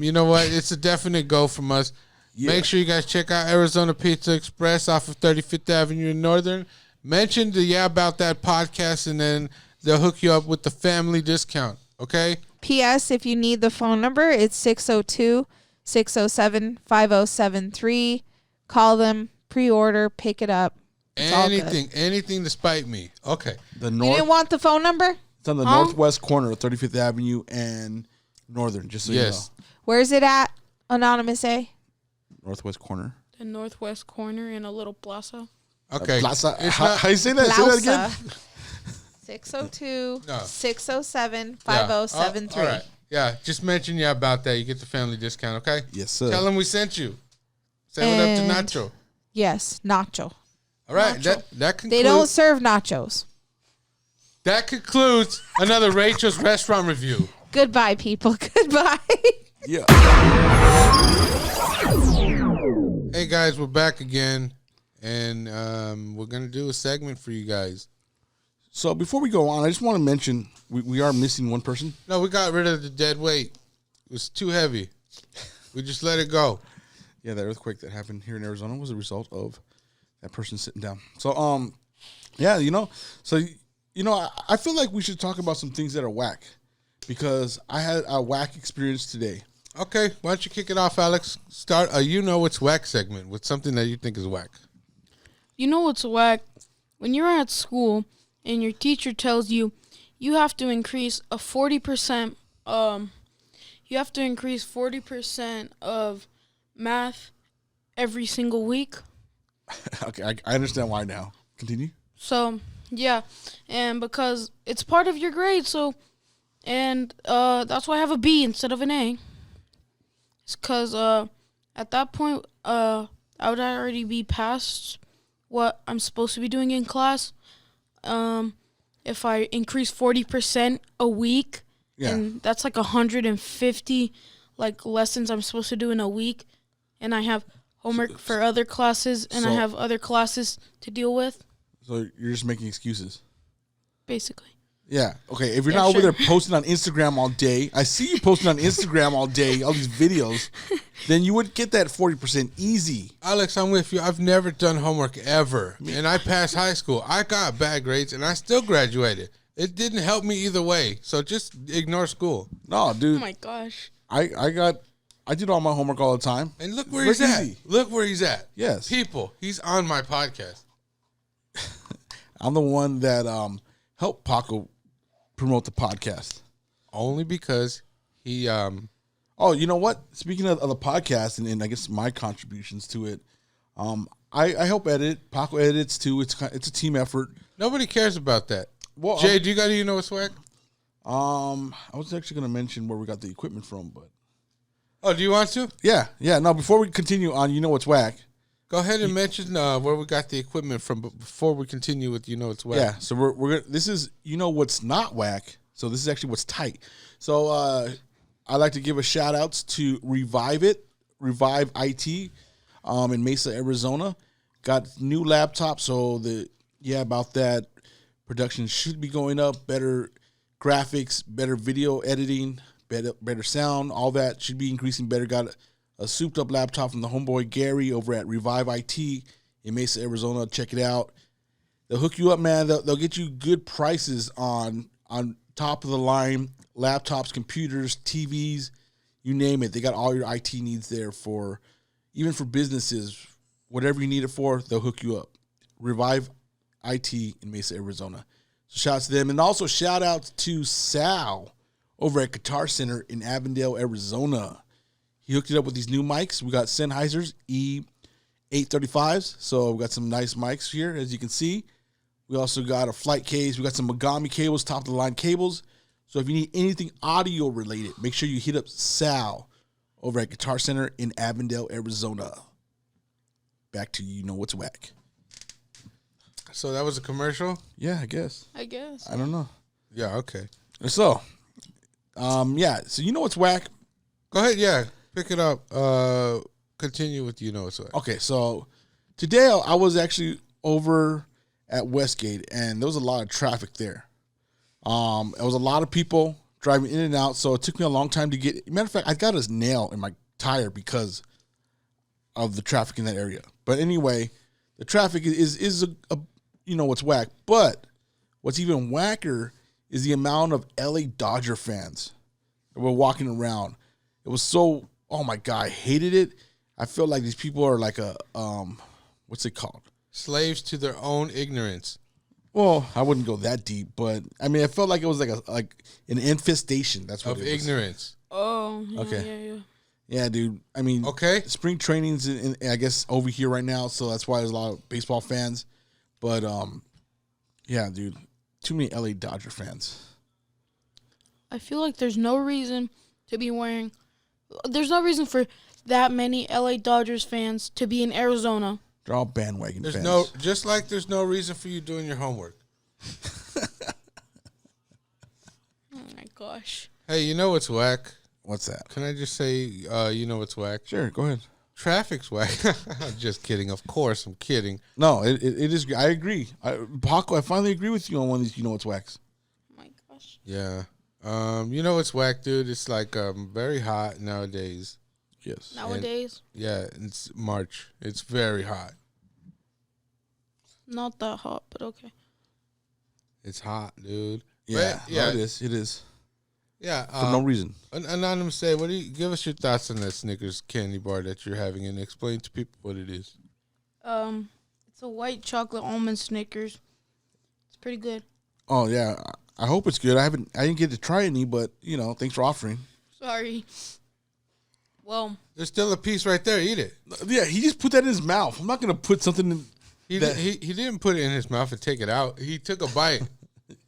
you know what? It's a definite go from us. Yeah. Make sure you guys check out Arizona Pizza Express off of 35th Avenue in Northern. Mention the Yeah About That podcast, and then they'll hook you up with the family discount, okay? P.S. If you need the phone number, it's 602-607-5073. Call them, pre-order, pick it up. It's all good. Anything to spite me. Okay. The You north, didn't want the phone number? it's on the northwest corner of 35th Avenue and Northern, just so Yes. you Where's it at, Anonymous A? know. Northwest corner. The northwest corner in a little plaza. Okay. Plaza. It's How, not- how you say that? Say that again. Plausa. 602-607-5073. All right. Yeah, just mention Yeah About That. You get the family discount, okay? Yes, sir. Tell them we sent you. Say what up And- to Nacho. Yes, nacho. All right. Nacho. That concludes. They don't serve nachos. That concludes another Rachel's Restaurant Review. Goodbye, people. Goodbye. Yeah. Hey guys, we're back again, and we're gonna do a segment for you guys. So before we go on, I just want to mention we are missing one person. No, we got rid of the dead weight. It was too heavy. We just let it go. Yeah, that earthquake that happened here in Arizona was a result of that person sitting down. So, yeah, I feel like we should talk about some things that are whack because I had a whack experience today. Okay, why don't you kick it off, Alex? Start a You Know What's Whack segment with something that you think is whack. You know what's whack? When you're at school and your teacher tells you you have to increase a 40%, you have to increase 40% of math every single week. Okay, I understand why now. Continue. So, yeah, and because it's part of your grade, so, and that's why I have a B instead of an A. It's because at that point, I would already be past what I'm supposed to be doing in class. If I increase 40% a week, Yeah. and that's like 150 like lessons I'm supposed to do in a week, and I have homework for other classes, and I So- have other classes to deal with, So you're just making excuses. basically. Yeah. Okay. If you're Yeah, not over sure. there posting on Instagram all day, I see you posting on Instagram all day, all these videos, then you would get that 40% easy. Alex, I'm with you. I've never done homework ever, and I passed high school. I got bad grades, and I still graduated. It didn't help me either way. So just ignore school. No, Oh dude. my gosh. I did all my homework all the time. And look where It's he's at. easy. Look where he's at. Yes. People, he's on my podcast. I'm the one that helped Paco promote the podcast. Only because he Oh, you know what? Speaking of the podcast and I guess my contributions to it, I help edit. Paco edits too. It's a team effort. nobody cares about that. Well, Jay, do you got You Know What's Wack? I was actually going to mention where we got the equipment from, but Oh, do you want to? yeah. No, before we continue on, you know what's whack? Go ahead and mention where we got the equipment from before we continue with You Know What's Wack. Yeah. So we're gonna, this is what's not whack. So this is actually what's tight. So I'd like to give a shout outs to Revive IT in Mesa, Arizona. Got new laptop, so about that. Production should be going up. Better graphics, better video editing, better sound. All that should be increasing better. Got a souped up laptop from the homeboy Gary over at Revive IT in Mesa, Arizona. Check it out. They'll hook you up, man. They'll get you good prices on top of the line laptops, computers, TVs, you name it. They got all your IT needs there even for businesses. Whatever you need it for, they'll hook you up. Revive IT in Mesa, Arizona. So shout out to them. And also shout out to Sal over at Guitar Center in Avondale, Arizona. He hooked it up with these new mics. We got Sennheiser's E835s. So we got some nice mics here, as you can see. We also got a flight case. We got some Megami cables, top of the line cables. So if you need anything audio related, make sure you hit up Sal over at Guitar Center in Avondale, Arizona. Back to You Know What's Whack. So that was a commercial? Yeah, I guess. I guess. I don't know. Yeah, okay. So, so You Know What's Whack. Go ahead, yeah. Pick it up. Continue with You Know What's Wack. Okay, so today I was actually over at Westgate, and there was a lot of traffic there. There was a lot of people driving in and out, so it took me a long time to get. Matter of fact, I got a nail in my tire because of the traffic in that area. But anyway, the traffic is a You Know What's Whack. But what's even whacker is the amount of LA Dodger fans that were walking around. It was so, oh my God, I hated it. I feel like these people are like what's it called? Slaves to their own ignorance. Well, I wouldn't go that deep, but I mean, I felt like it was like an infestation. That's what Of it was. ignorance. Oh, yeah, Okay. yeah. Yeah, dude. I mean, Okay. spring training's in, I guess, over here right now, so that's why there's a lot of baseball fans. But yeah, dude, too many LA Dodger fans. I feel like there's no reason to be wearing. There's no reason for that many LA Dodgers fans to be in Arizona. They're all bandwagon There's fans. just like there's no reason for you doing your homework. Oh my gosh. Hey, you know what's whack? What's that? Can I just say, you know what's whack? Sure, go ahead. Traffic's whack. I'm just kidding. Of course, I'm kidding. No, it is. I agree. Paco, I finally agree with you on one of these. You know what's wax? Oh my gosh. Yeah. You know what's whack, dude? It's like very hot nowadays. Yes. Nowadays, Yeah, it's March. It's very hot. not that hot, but okay. It's hot, dude. Yeah. But, yeah. No, it is. It is. Yeah. For no reason. Anonymous, say, give us your thoughts on that Snickers candy bar that you're having, and explain to people what it is. It's a white chocolate almond Snickers. It's pretty good. Oh yeah. I hope it's good. I didn't get to try any, but thanks for offering. Sorry. Well, There's still a piece right there. Eat it. Yeah, he just put that in his mouth. I'm not gonna put something in. He That- didn't put it in his mouth and take it out. He took a bite.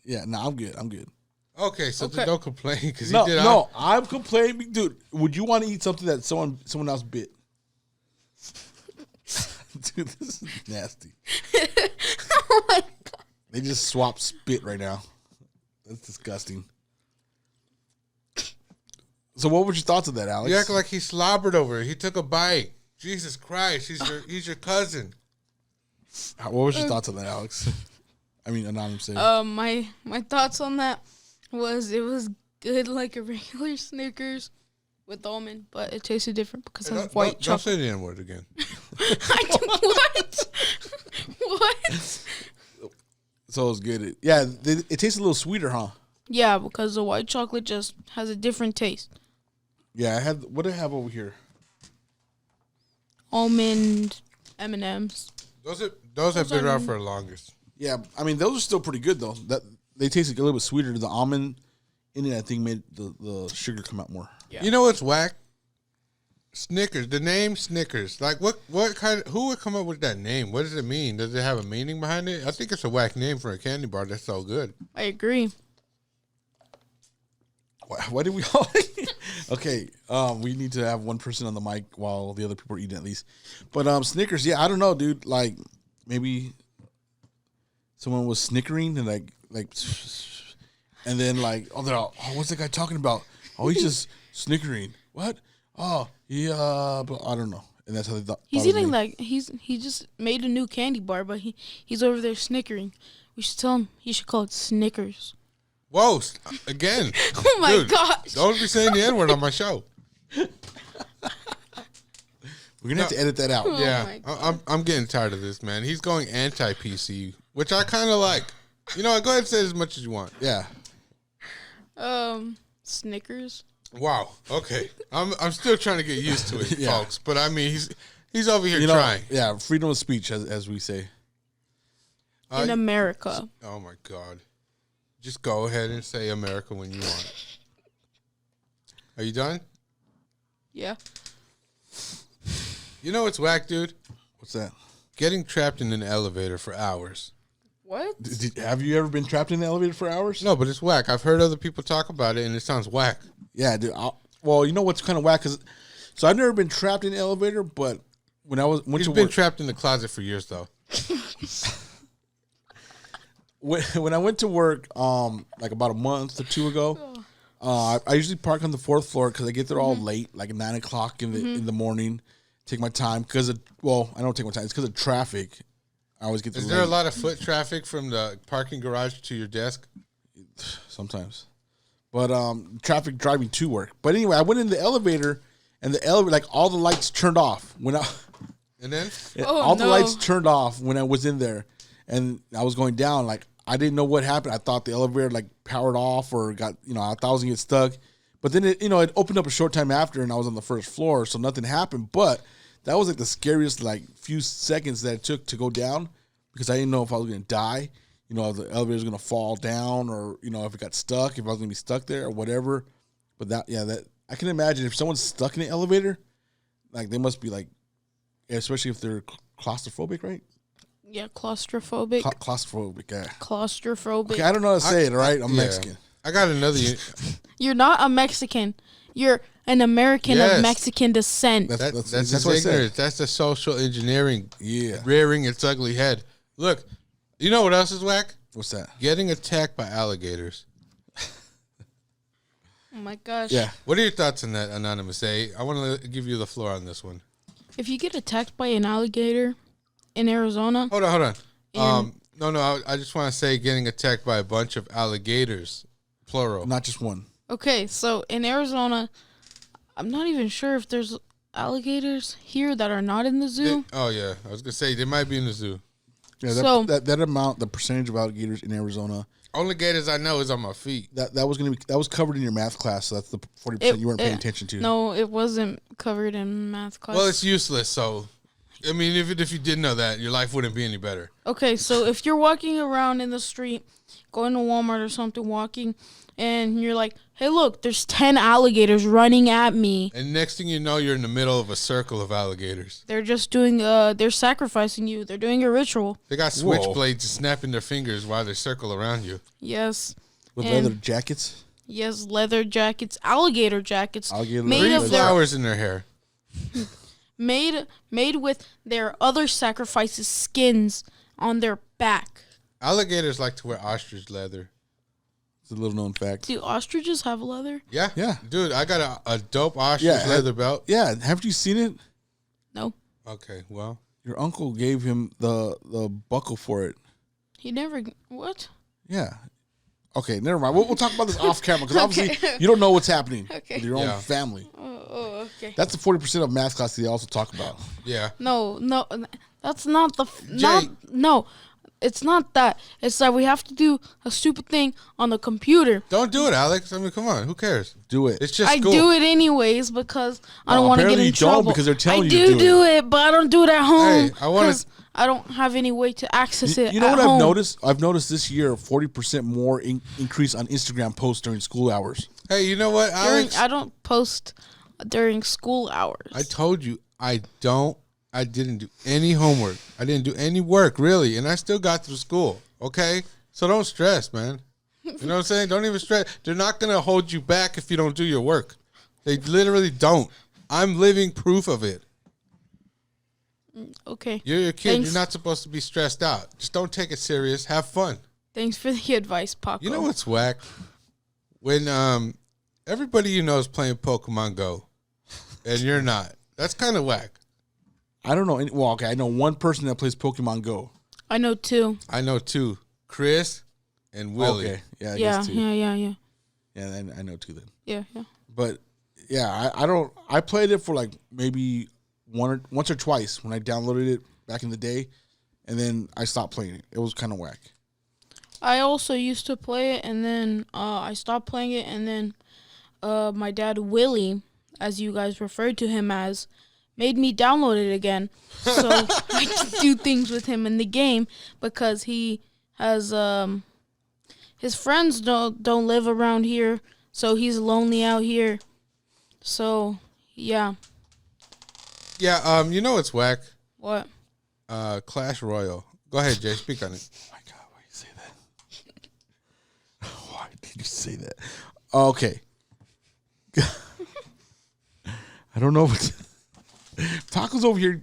Yeah, no, I'm good. I'm good. Okay, so Okay. don't complain because No, he did. no, I'm complaining, dude. Would you want to eat something that someone else bit? Dude, this is nasty. oh my god. They just swap spit right now. That's disgusting. So, what were your thoughts of that, Alex? You act like he slobbered over it. He took a bite. Jesus Christ, he's your cousin. What was your thoughts on that, Alex? I mean, anonymous. My thoughts on that was it was good like a regular Snickers with almond, but it tasted different because Hey, of white don't chocolate. say the N word again. What? What? So it's good. It tastes a little sweeter, huh? Yeah, because the white chocolate just has a different taste. Yeah, what do I have over here? Almond M&Ms. Those have been around for the longest. Yeah, I mean those are still pretty good though. That they taste a little bit sweeter. The almond in it, I think, made the sugar come out more. Yeah. You know what's whack? Snickers. The name Snickers. Like what who would come up with that name? What does it mean? Does it have a meaning behind it? I think it's a whack name for a candy bar that's so good. I agree. Why did we all? Okay, we need to have one person on the mic while the other people are eating at least. But Snickers, yeah, I don't know, dude. Like maybe someone was snickering and like, and then like, they're all, what's that guy talking about? Oh, he's just snickering. What? Oh, yeah, but I don't know. And that's how they thought. He's eating like he just made a new candy bar, but he's over there snickering. We should tell him he should call it Snickers. Whoa! Again. Oh my Dude, gosh! Don't be saying the N-word on my show. We're gonna have to edit that out. Oh Yeah, my God. I'm getting tired of this, man. He's going anti-PC, which I kind of like. You know what? Go ahead and say as much as you want. Yeah. Snickers. Wow. Okay. I'm still trying to get used to it, Yeah. folks. But I mean, he's over here You know, trying. yeah, freedom of speech, as we say. In America. Oh my God. Just go ahead and say America when you want. Are you done? Yeah. You know what's whack, dude? What's that? Getting trapped in an elevator for hours. What? Have you ever been trapped in the elevator for hours? No, but it's whack. I've heard other people talk about it, and it sounds whack. Yeah, dude. Well, you know what's kind of whack? So I've never been trapped in the elevator, but when I went He's to been work, trapped in the closet for years, though. when I went to work, like about a month or two ago, I usually park on the fourth floor because I get there all late, like 9 o'clock in the morning. Take my time because I don't take my time. It's because of traffic. I always get there. Is there a lot of foot traffic from the parking garage to your desk? Sometimes, but traffic driving to work. But anyway, I went in the elevator, and the elevator, like all the lights turned off when I. And then? All the lights turned off when I was in there, and I was going down. Like I didn't know what happened. I thought the elevator like powered off or got, I thought I was gonna get stuck. But then it opened up a short time after, and I was on the first floor, so nothing happened. But that was like the scariest like few seconds that it took to go down because I didn't know if I was gonna die. If the elevator was gonna fall down, or if it got stuck, if I was gonna be stuck there or whatever. But that I can imagine if someone's stuck in an elevator, like they must be like. Especially if they're claustrophobic, right? Yeah, claustrophobic. Claustrophobic, yeah. Claustrophobic. Okay, I don't know how to say it, all right? I'm Mexican. I got another. You're not a Mexican. You're an American Yes. of Mexican descent. That's what I ignorance. said. That's the social engineering Yeah. rearing its ugly head. Look, you know what else is whack? What's that? Getting attacked by alligators. Oh my gosh. Yeah. What are your thoughts on that, Anonymous A? I want to give you the floor on this one. If you get attacked by an alligator in Arizona, Hold on. No, I just want to say getting attacked by a bunch of alligators, plural. Not just one. okay, so in Arizona, I'm not even sure if there's alligators here that are not in the zoo. Oh, yeah. I was going to say, they might be in the zoo. Yeah, So- that amount, the percentage of alligators in Arizona, Only gators I know is on my feet. that was covered in your math class, so that's the 40% you weren't paying attention to. No, it wasn't covered in math class. Well, it's useless, so... I mean, even if you did know that, your life wouldn't be any better. Okay, so if you're walking around in the street, going to Walmart or something, walking, and you're like, hey, look, there's 10 alligators running at me. And next thing you know, you're in the middle of a circle of alligators. They're just doing, they're sacrificing you. They're doing a ritual. They got Whoa. switchblades snapping their fingers while they circle around you. Yes. With and- leather jackets. Yes, leather jackets, alligator jackets, Alligator made leather of Three their flowers in their hair. made with their other sacrifices' skins on their back. Alligators like to wear ostrich leather. It's a little known fact. Do ostriches have leather? Yeah? Yeah. Dude, I got a dope ostrich leather belt. Yeah, haven't you seen it? No, Okay, well. Your uncle gave him the buckle for it. he never. What? Yeah. Okay, never mind. We'll talk about this off camera because obviously you don't know what's happening with your own Yeah. family. Oh, okay. That's the 40% of math class they also talk about. Yeah. No, that's not the. Jay. No, It's not that. It's that we have to do a stupid thing on the computer. Don't do it, Alex. I mean, come on. Who cares? Do it. It's just I school. do it anyways because I don't want to get apparently in you don't trouble. because they're telling I you to do it, but I don't do it at home. Hey, I wanna- 'cause I don't have any way to access it. You know at what home. I've noticed? I've noticed this year a 40% more increase on Instagram posts during school hours. Hey, you know what, Alex? I don't post during school hours. I told you I didn't do any homework. I didn't do any work, really, and I still got through school, okay? So don't stress, man. You know what I'm saying? Don't even stress. They're not going to hold you back if you don't do your work. They literally don't. I'm living proof of it. Okay. You're a kid. Thanks. You're not supposed to be stressed out. Just don't take it serious. Have fun. Thanks for the advice, Paco. You know what's whack? When everybody you know is playing Pokemon Go, and you're not. That's kind of whack. I don't know. Well, okay, I know one person that plays Pokemon Go. I know two. I know two, Chris and Willie. Okay, yeah, I Yeah, guess two. yeah. Yeah, then I know two then. Yeah. But yeah, I don't. I played it for like maybe once or twice when I downloaded it back in the day, and then I stopped playing it. It was kind of whack. I also used to play it, and then I stopped playing it, and then my dad, Willie, as you guys referred to him as, made me download it again. So I can do things with him in the game because he has his friends don't live around here, so he's lonely out here. So yeah. Yeah, you know what's whack? What? Clash Royale. Go ahead, Jay. Speak on it. Oh my God, why you say that? Why did you say that? Okay. I don't know what Taco's over here.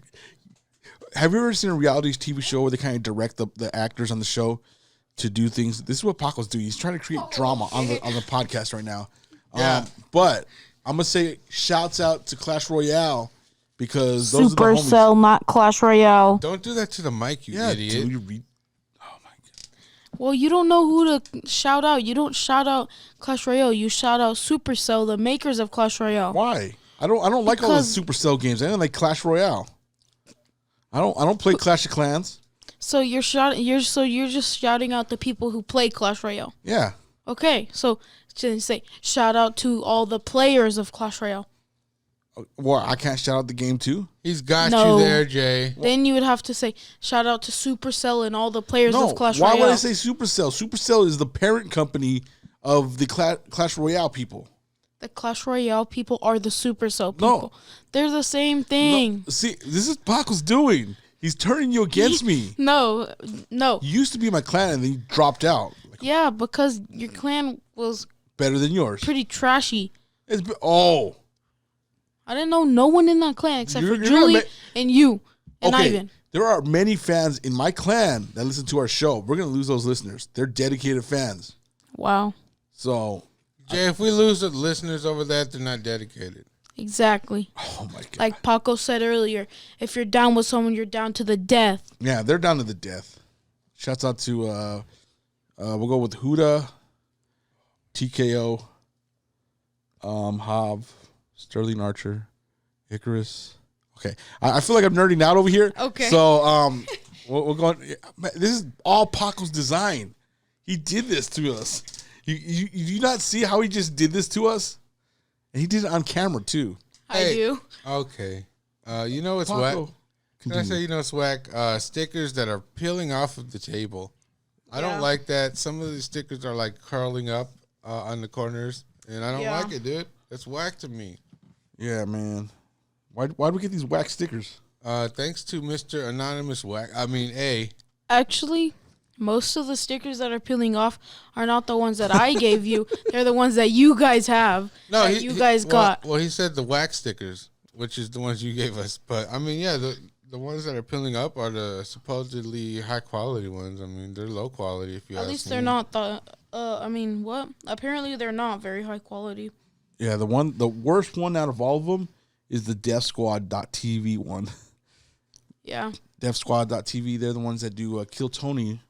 Have you ever seen a reality TV show where they kind of direct the actors on the show to do things? This is what Paco's doing. He's trying to create drama on the podcast right now. Yeah. But I'm gonna say shouts out to Clash Royale because those are the homies. Supercell, not Clash Royale. Don't do that to the mic, you Yeah, idiot. dude, you read. Oh my God. Well, you don't know who to shout out. You don't shout out Clash Royale. You shout out Supercell, the makers of Clash Royale. Why? I don't like all the Supercell games. I don't like Clash Royale. I don't play Clash of Clans. So you're just shouting out the people who play Clash Royale. Yeah. Okay, so say shout out to all the players of Clash Royale. Well, I can't shout out the game too. He's got No. you there, Jay. Then you would have to say shout out to Supercell and all the players No, of Clash why Royale. would I say Supercell? Supercell is the parent company of the Clash Royale people. The Clash Royale people are the Supercell people. No. They're the same thing. No, see, this is Paco's doing. He's turning you against me. No. You used to be my clan and then you dropped out. Like, Yeah, because your clan was better than yours. pretty trashy. Oh. I didn't know no one in that clan except You're for not Julie and you and Okay. Ivan. There are many fans in my clan that listen to our show. We're going to lose those listeners. They're dedicated fans. Wow. So, Jay, if we lose the listeners over that, they're not dedicated. Exactly. oh my God. Like Paco said earlier, if you're down with someone, you're down to the death. Yeah, they're down to the death. Shouts out to, we'll go with Huda, TKO, Hav, Sterling Archer, Icarus. Okay, I feel like I'm nerding out over here. Okay. So, we're going. Man, this is all Paco's design. He did this to us. You do not see how he just did this to us? And he did it on camera too. I do. Okay. You know what's whack? Paco, Can I say you know what's whack? Stickers that are peeling off of the table. I don't like that. Some of the stickers are like curling up on the corners, and I don't Yeah. like it, dude. That's whack to me. Yeah, man. Why'd we get these wax stickers? Thanks to Mr. Anonymous Wack. I mean, Actually, most of the stickers that are peeling off are not the ones that I gave you. They're the ones that you guys have. no, that you guys got. Well, he said the wax stickers, which is the ones you gave us. But I mean, yeah, the ones that are peeling up are the supposedly high quality ones. I mean, they're low quality if you At ask least me. they're not the. I mean, what? Apparently, they're not very high quality. Yeah, the worst one out of all of them is the DeathSquad.tv one. Yeah. DeathSquad.tv, they're the ones that do Kill Tony,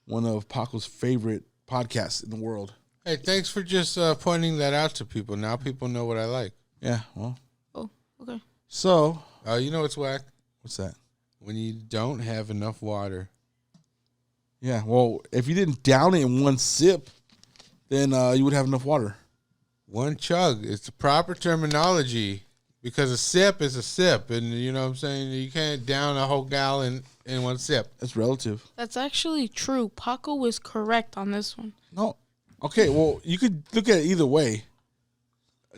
one of Paco's favorite podcasts in the world. Hey, thanks for just pointing that out to people. Now people know what I like. Yeah, well. Oh, okay. So, You know what's whack? what's that? When you don't have enough water. Yeah, well, if you didn't down it in one sip, then you would have enough water. One chug. It's the proper terminology because a sip is a sip. And you know what I'm saying? You can't down a whole gallon in one sip. That's relative. That's actually true. Paco was correct on this one. No. Okay, well, you could look at it either way.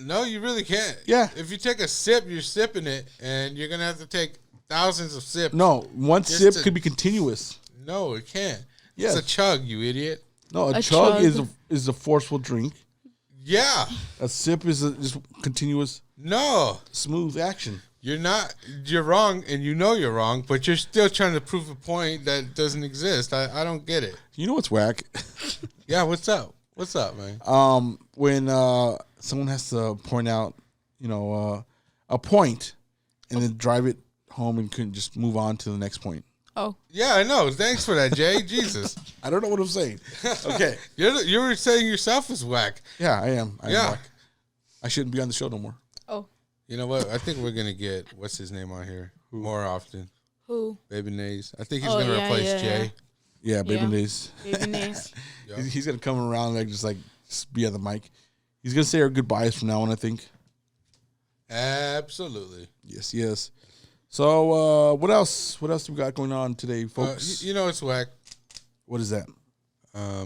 No, you really can't. Yeah. If you take a sip, you're sipping it, and you're going to have to take thousands of sips. No, one Just sip to- could be continuous. No, it can't. Yes. It's a chug, you idiot. No, a A chug chug. is a forceful drink. Yeah. A sip is just continuous, No. smooth action. You're not. You're wrong, and you know you're wrong, but you're still trying to prove a point that doesn't exist. I don't get it. You know what's whack? Yeah, what's up? What's up, man? When someone has to point out, a point, and then drive it home and couldn't just move on to the next point. Oh, Yeah, I know. Thanks for that, Jay. Jesus. I don't know what I'm saying. Okay. You were saying yourself was whack. Yeah, I am. I am Yeah. whack. I shouldn't be on the show no more. oh, You know what? I think we're going to get, what's his name on here more often. who? Baby Nays. I think he's Oh, going to yeah, replace yeah, Jay. Yeah, baby Yeah. days. Baby names. Yeah. He's gonna come around just be on the mic. He's gonna say our goodbyes from now on, I think. Absolutely. Yes. So what else? What else do we got going on today, folks? You know it's whack. What is that?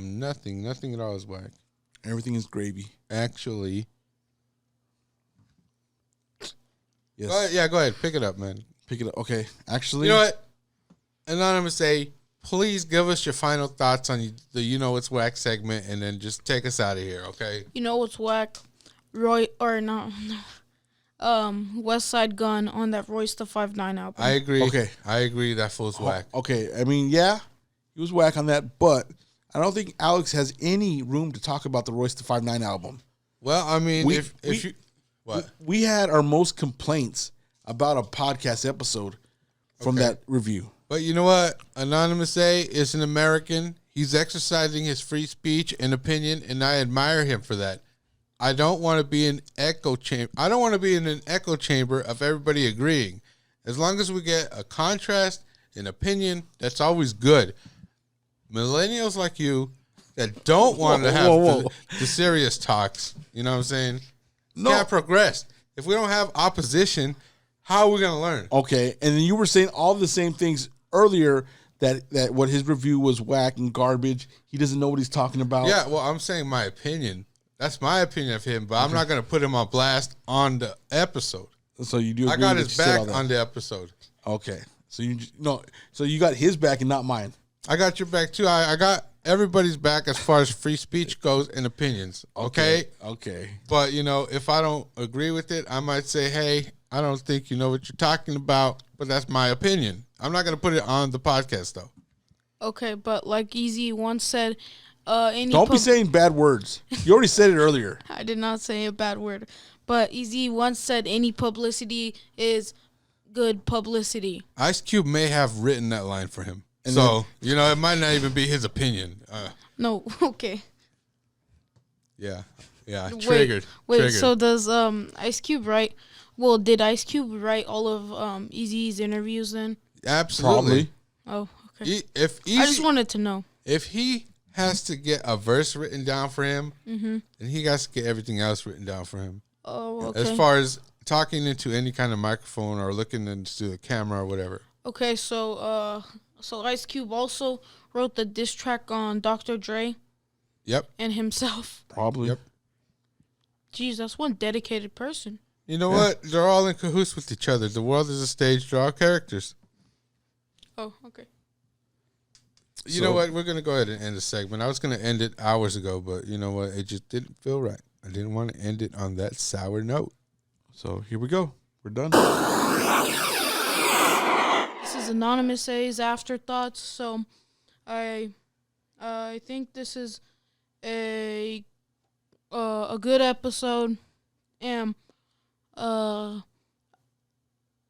Nothing. Nothing at all is whack. Everything is gravy. Actually. Yes. Go ahead. Pick it up, man. Pick it up. Okay. Actually, You know what? Anonymous A, please give us your final thoughts on the You Know It's Whack segment and then just take us out of here, okay? You know what's whack? West Side Gun on that Royce the 5'9" album. I agree. Okay. I agree that fool's whack. Okay. I mean, yeah, he was whack on that, but I don't think Alex has any room to talk about the Royce the 5'9" album. Well, I mean, We- if we- you... What? We had our most complaints about a podcast episode from Okay. that review. But you know what? Anonymous A is an American. He's exercising his free speech and opinion, and I admire him for that. I don't want to be an echo chamber. I don't want to be in an echo chamber of everybody agreeing. As long as we get a contrast, an opinion, that's always good. Millennials like you that don't want to have whoa. the serious talks, you know what I'm saying? No. Can't progress. If we don't have opposition, how are we going to learn? Okay, and then you were saying all the same things earlier that what his review was whack and garbage. He doesn't know what he's talking about. Yeah, well, I'm saying my opinion. That's my opinion of him, but I'm not going to put him on blast on the episode. So you do. I agree got that his you said all back that. on the episode. Okay, so so you got his back and not mine. I got your back too. I got everybody's back as far as free speech goes and opinions. Okay? Okay. But, if I don't agree with it, I might say, hey, I don't think you know what you're talking about, but that's my opinion. I'm not going to put it on the podcast, though. Okay, but like Easy once said, Don't be saying bad words. You already said it earlier. I did not say a bad word. But Easy once said any publicity is good publicity. Ice Cube may have written that line for him. And So, it might not even be his opinion. No, okay. Yeah. Triggered. Wait, Triggered. so does Ice Cube write? Well, did Ice Cube write all of Eazy's interviews then? Absolutely. Oh, okay. If I just wanted to know. if he has to get a verse written down for him, then he has to get everything else written down for him. Oh, okay. As far as talking into any kind of microphone or looking into the camera or whatever. Okay, so Ice Cube also wrote the diss track on Dr. Dre Yep. and himself. Probably. Yep. Jeez, that's one dedicated person. You know what? They're all in cahoots with each other. The world is a stage. They're all characters. Oh, okay. You know what? We're going to go ahead and end the segment. I was going to end it hours ago, but you know what? It just didn't feel right. I didn't want to end it on that sour note. So here we go. We're done. This is Anonymous A's Afterthoughts. So, I think this is a good episode. And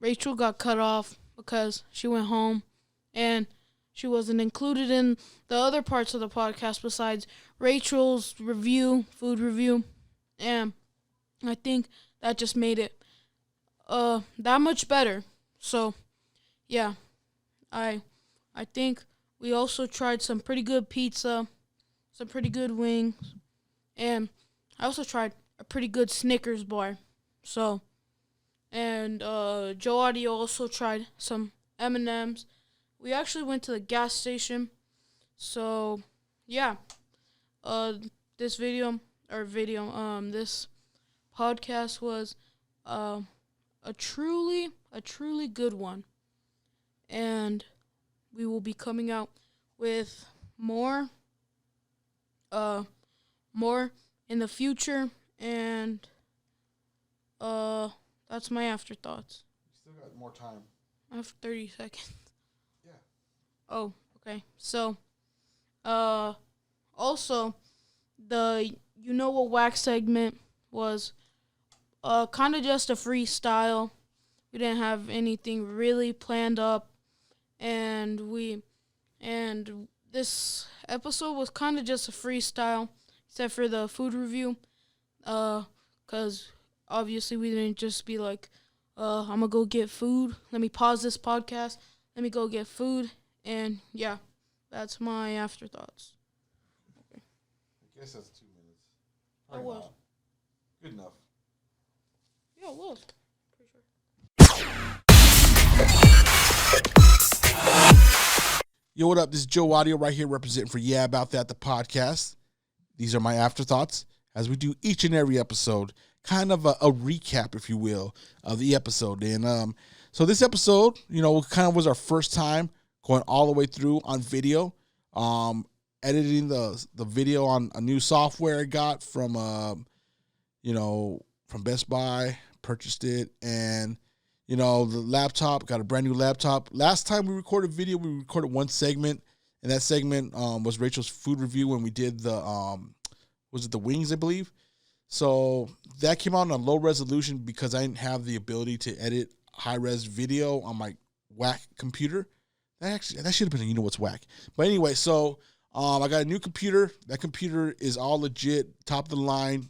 Rachel got cut off because she went home, and she wasn't included in the other parts of the podcast besides Rachel's food review, and I think that just made it that much better. So, yeah, I think we also tried some pretty good pizza, some pretty good wings, and I also tried a pretty good Snickers bar. So, and Joe Audio also tried some M&Ms. We actually went to the gas station. So, yeah. This podcast was a truly good one. And we will be coming out with more in the future, and that's my afterthoughts. You still got more time. I have 30 seconds. Yeah. Oh, okay. So, also, the You Know What Wack segment was kind of just a freestyle. We didn't have anything really planned up, and this episode was kind of just a freestyle, except for the food review, because obviously we didn't just be like, I'm gonna go get food. Let me pause this podcast. Let me go get food, and yeah, that's my afterthoughts. I guess that's 2 minutes. That was. Good enough. Yeah, it was. Pretty sure. Yo, what up? This is Joe Audio right here representing for Yeah About That, the podcast. These are my afterthoughts as we do each and every episode, kind of a recap, if you will, of the episode. And so this episode, kind of was our first time going all the way through on video, editing the video on a new software I got from Best Buy, purchased it, and the laptop, got a brand new laptop. Last time we recorded video, we recorded one segment, and that segment was Rachel's food review when we did the wings, I believe. So that came out on a low resolution because I didn't have the ability to edit high res video on my Wack computer. That should have been what's Wack. But anyway, so I got a new computer. That computer is all legit, top of the line,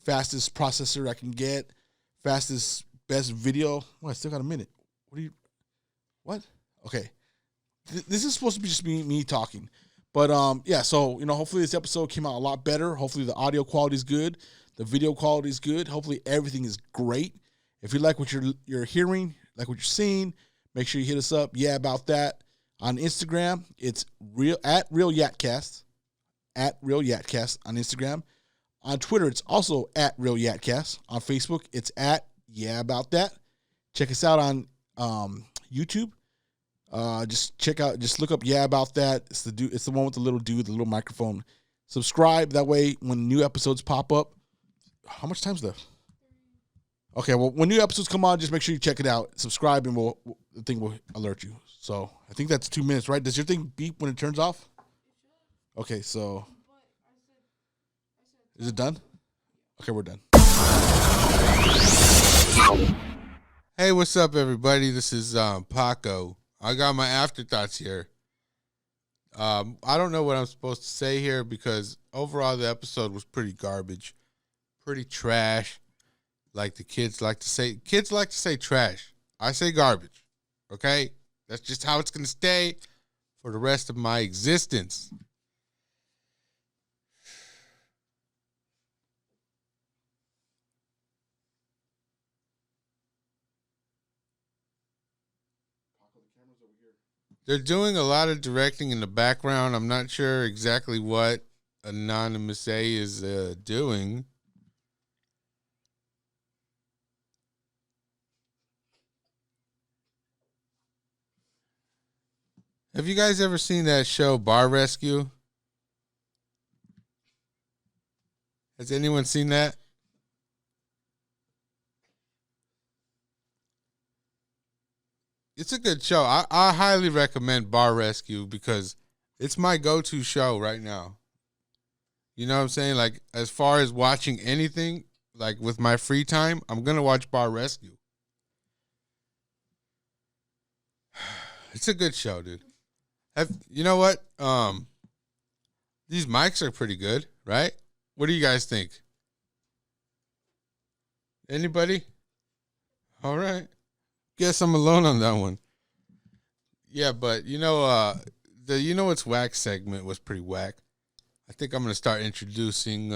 fastest processor I can get, fastest, best video. Well, I still got a minute. What? Okay. This is supposed to be just me talking. But, so, hopefully this episode came out a lot better. Hopefully the audio quality is good. The video quality is good. Hopefully everything is great. If you like what you're hearing, like what you're seeing, make sure you hit us up. Yeah, about that. On Instagram, it's at Real Yatcast. At Real Yatcast on Instagram. On Twitter, it's also at Real Yatcast. On Facebook, it's at Yeah About That. Check us out on YouTube. Just look up Yeah About That. It's the one with the little dude, the little microphone. Subscribe. That way, when new episodes pop up, how much time's left? Okay, well, when new episodes come on, just make sure you check it out. Subscribe, and the thing will alert you. So I think that's 2 minutes, right? Does your thing beep when it turns off? Okay, so is it done? Okay, we're done. Hey, what's up, everybody? This is Paco. I got my afterthoughts here. I don't know what I'm supposed to say here because overall the episode was pretty garbage, pretty trash. Like the kids like to say trash. I say garbage. Okay? That's just how it's going to stay for the rest of my existence. They're doing a lot of directing in the background. I'm not sure exactly what Anonymous A is doing. Have you guys ever seen that show, Bar Rescue? Has anyone seen that? It's a good show. I highly recommend Bar Rescue because it's my go-to show right now. You know what I'm saying? Like, as far as watching anything, like with my free time, I'm going to watch Bar Rescue. It's a good show, dude. You know what? These mics are pretty good, right? What do you guys think? Anybody? All right. Guess I'm alone on that one. Yeah, but the You Know It's Whack segment was pretty whack. I think I'm going to start introducing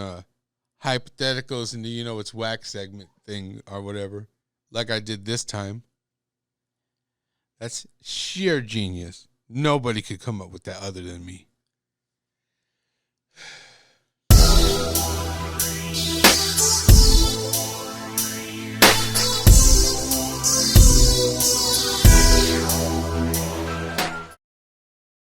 hypotheticals in the You Know It's Whack segment thing or whatever, like I did this time. That's sheer genius. Nobody could come up with that other than me.